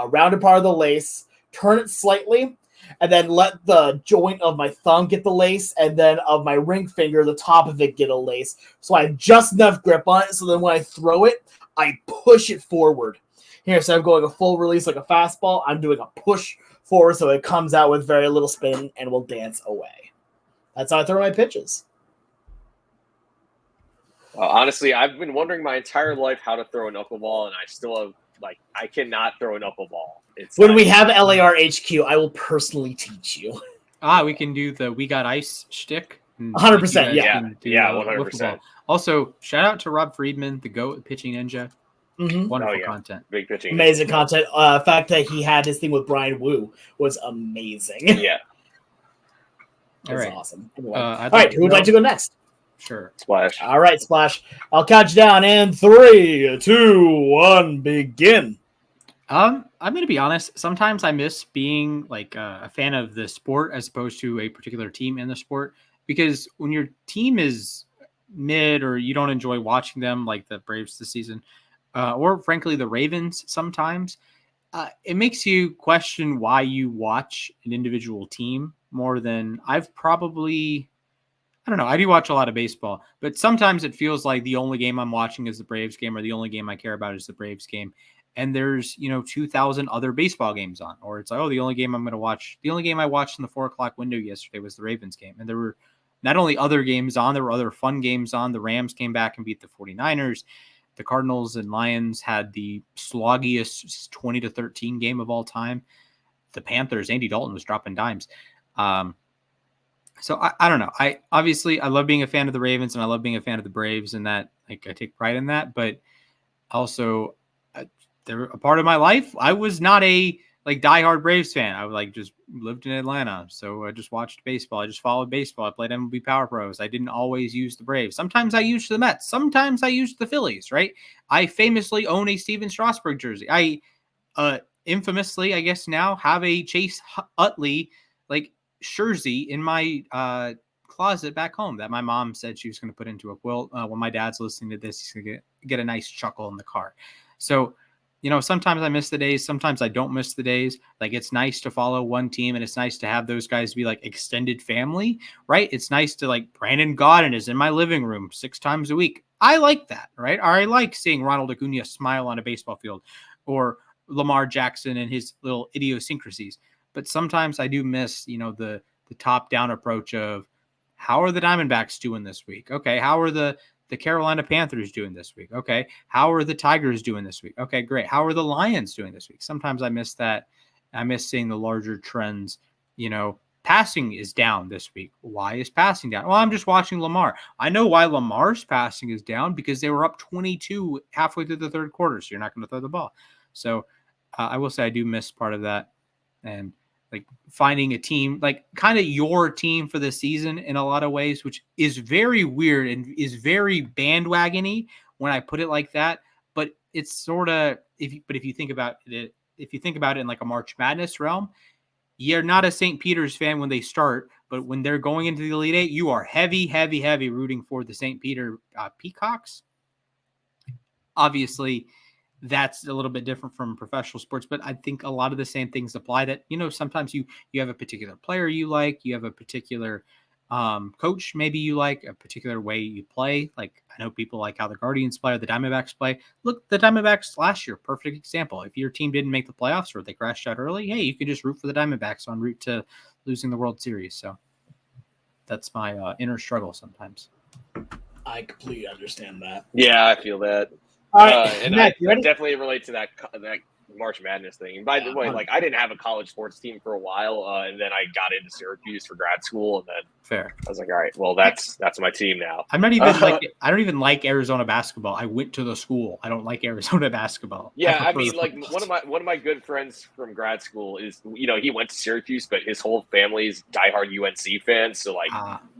Speaker 1: rounded part of the lace, turn it slightly, and then let the joint of my thumb get the lace, and then of my ring finger, the top of it, get a lace. So I have just enough grip on it, so then when I throw it, I push it forward. Here, so I'm going a full release like a fastball. I'm doing a push forward so it comes out with very little spin and will dance away. That's how I throw my pitches.
Speaker 3: Honestly, I've been wondering my entire life how to throw a knuckleball, and I still have, I cannot throw a knuckleball.
Speaker 1: When we have LAR HQ, I will personally teach you.
Speaker 2: We can do the We Got Ice shtick.
Speaker 1: 100%, yeah.
Speaker 3: 100%.
Speaker 2: Also, shout out to Rob Friedman, the GOAT pitching ninja.
Speaker 1: Mm-hmm.
Speaker 2: Wonderful content.
Speaker 3: Big pitching.
Speaker 1: Amazing content. The fact that he had his thing with Brian Wu was amazing.
Speaker 3: Yeah.
Speaker 1: All right. Awesome. Anyway.
Speaker 2: All
Speaker 1: right, who would like to go next?
Speaker 2: Sure.
Speaker 3: Splash.
Speaker 1: All right, Splash. I'll count you down in 3, 2, 1, begin.
Speaker 2: I'm going to be honest. Sometimes I miss being like a fan of the sport as opposed to a particular team in the sport, because when your team is mid or you don't enjoy watching them, like the Braves this season, or frankly the Ravens sometimes, it makes you question why you watch an individual team more than I've probably. I don't know. I do watch a lot of baseball, but sometimes it feels like the only game I'm watching is the Braves game, or the only game I care about is the Braves game. And there's, 2,000 other baseball games on, or it's like, oh, the only game I'm going to watch, the only game I watched in the 4:00 window yesterday was the Ravens game. And there were not only other games on, there were other fun games on. The Rams came back and beat the 49ers. The Cardinals and Lions had the sloggiest 20-13 game of all time. The Panthers, Andy Dalton was dropping dimes. So I don't know. I love being a fan of the Ravens and I love being a fan of the Braves, and that I take pride in that. But also, they're a part of my life. I was not a diehard Braves fan. I just lived in Atlanta, so I just watched baseball. I just followed baseball. I played MLB Power Pros. I didn't always use the Braves. Sometimes I used the Mets. Sometimes I used the Phillies. Right? I famously own a Steven Strasburg jersey. I infamously, I guess now, have a Chase Utley jersey in my closet back home that my mom said she was going to put into a quilt. When my dad's listening to this, he's going to get a nice chuckle in the car. So, sometimes I miss the days. Sometimes I don't miss the days. It's nice to follow one team, and it's nice to have those guys be extended family, right? It's nice to Brandon Gaudin is in my living room 6 times a week. I like that, right? Or I like seeing Ronald Acuna smile on a baseball field, or Lamar Jackson and his little idiosyncrasies. But sometimes I do miss, the top-down approach of how are the Diamondbacks doing this week? Okay, how are the Carolina Panthers doing this week? Okay, how are the Tigers doing this week? Okay, great. How are the Lions doing this week? Sometimes I miss that. I miss seeing the larger trends. Passing is down this week. Why is passing down? Well, I'm just watching Lamar. I know why Lamar's passing is down, because they were up 22 halfway through the third quarter, so you're not going to throw the ball. So I will say I do miss part of that. And finding a team, kind of your team for the season in a lot of ways, which is very weird and is very bandwagony when I put it like that. But it's sort of, if you think about it, in a March Madness realm, you're not a St. Peter's fan when they start, but when they're going into the Elite Eight, you are heavy rooting for the St. Peter Peacocks. Obviously, that's a little bit different from professional sports, but I think a lot of the same things apply. That, sometimes you have a particular player you like, you have a particular coach maybe you like, a particular way you play. I know people like how the Guardians play or the Diamondbacks play. Look, the Diamondbacks last year, perfect example. If your team didn't make the playoffs or they crashed out early, hey, you could just root for the Diamondbacks en route to losing the World Series. So that's my inner struggle sometimes.
Speaker 1: I completely understand that.
Speaker 3: Yeah, I feel that.
Speaker 1: All right,
Speaker 3: and
Speaker 1: Matt,
Speaker 3: I definitely relate to that March Madness thing. And by the way, I didn't have a college sports team for a while, and then I got into Syracuse for grad school, and then
Speaker 2: fair.
Speaker 3: I was like, all right, well, that's my team now.
Speaker 2: I'm not even I don't even like Arizona basketball. I went to the school. I don't like Arizona basketball.
Speaker 3: Yeah, I mean, one of my good friends from grad school is, he went to Syracuse, but his whole family's diehard UNC fans. So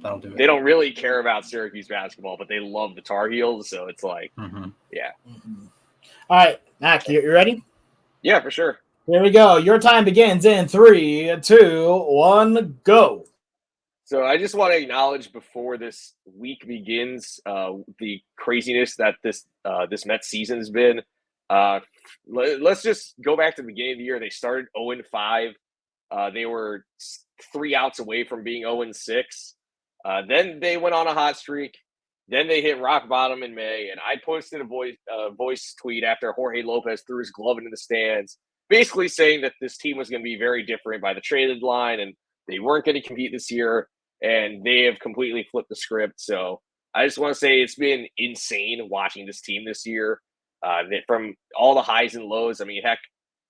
Speaker 2: that'll do it.
Speaker 3: They don't really care about Syracuse basketball, but they love the Tar Heels. So it's yeah.
Speaker 1: Mm-hmm. All right, Mac, you ready?
Speaker 3: Yeah, for sure.
Speaker 1: Here we go. Your time begins in 3, 2, 1, go.
Speaker 3: So I just want to acknowledge before this week begins the craziness that this Mets season has been. Let's just go back to the beginning of the year. They started 0-5. They were 3 outs away from being 0-6. Then they went on a hot streak. Then they hit rock bottom in May, and I posted a voice tweet after Jorge Lopez threw his glove into the stands, basically saying that this team was going to be very different by the trade deadline, and they weren't going to compete this year, and they have completely flipped the script. So I just want to say it's been insane watching this team this year. From all the highs and lows, I mean, heck,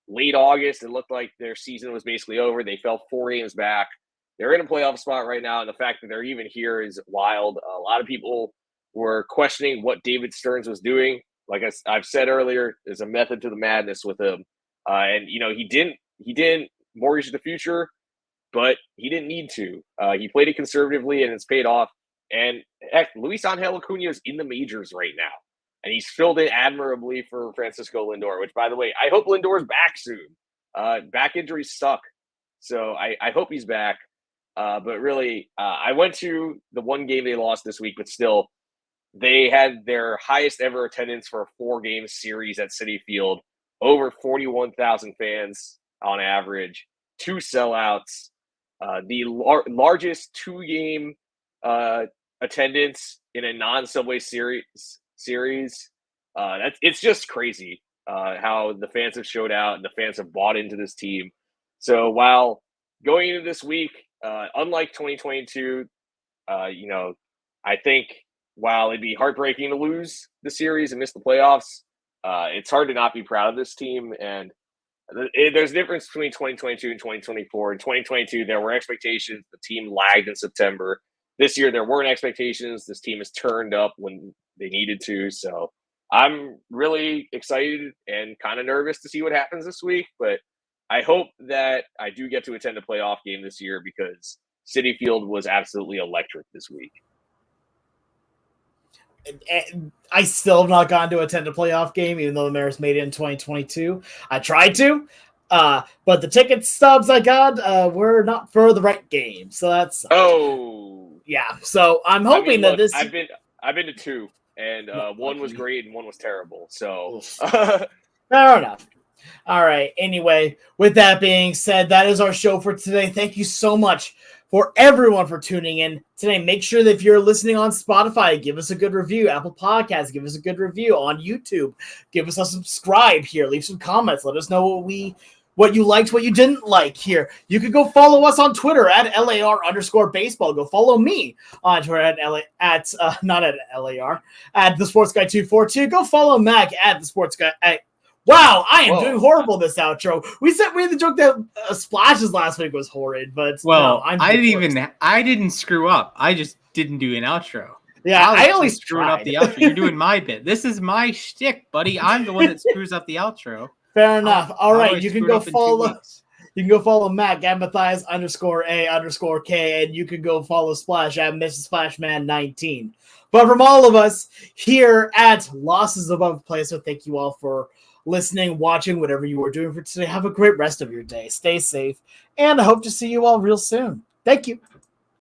Speaker 3: late August, it looked like their season was basically over. They fell 4 games back. They're in a playoff spot right now, and the fact that they're even here is wild. A lot of people were questioning what David Stearns was doing. Like I've said earlier, there's a method to the madness with him. And he didn't mortgage the future, but he didn't need to. He played it conservatively, and it's paid off. And heck, Luis Angel Acuna is in the majors right now, and he's filled in admirably for Francisco Lindor. Which, by the way, I hope Lindor's back soon. Back injuries suck, so I hope he's back. But really, I went to the one game they lost this week, but still, they had their highest ever attendance for a 4-game series at Citi Field. Over 41,000 fans on average, 2 sellouts, the largest 2-game attendance in a non-Subway series. It's just crazy how the fans have showed out and the fans have bought into this team. So while going into this week, unlike 2022, I think while it'd be heartbreaking to lose the series and miss the playoffs, it's hard to not be proud of this team. And there's a difference between 2022 and 2024. In 2022, there were expectations. The team lagged in September. This year, there weren't expectations. This team has turned up when they needed to. So I'm really excited and kind of nervous to see what happens this week. But I hope that I do get to attend a playoff game this year because Citi Field was absolutely electric this week.
Speaker 1: I still have not gotten to attend a playoff game, even though the Mariners made it in 2022. I tried to, but the ticket stubs I got were not for the right game. So that's yeah. So I'm hoping that this.
Speaker 3: I've been to two, and one was great and one was terrible. So
Speaker 1: fair enough. All right. Anyway, with that being said, that is our show for today. Thank you so much for everyone for tuning in today. Make sure that if you're listening on Spotify, give us a good review. Apple Podcasts, give us a good review. On YouTube, give us a subscribe here. Leave some comments. Let us know what you liked, what you didn't like here. You can go follow us on Twitter at LAR_baseball. Go follow me on Twitter at the Sports Guy 242. Go follow Mac at the Sports Guy. Wow, I am doing horrible this outro. We had the joke that splashes last week was horrid, but
Speaker 2: I didn't screw up. I just didn't do an outro.
Speaker 1: Yeah, I only
Speaker 2: screwed up the outro. You're doing my bit. This is my shtick, buddy. I'm the one that screws up the outro.
Speaker 1: Fair enough. All right, you can go follow. You can go follow Matt at Mathias_A_K, and you can go follow Splash at Mrs. Splashman19. But from all of us here at Losses Above Play, so thank you all for listening, watching, whatever you are doing for today. Have a great rest of your day. Stay safe, and I hope to see you all real soon. Thank you.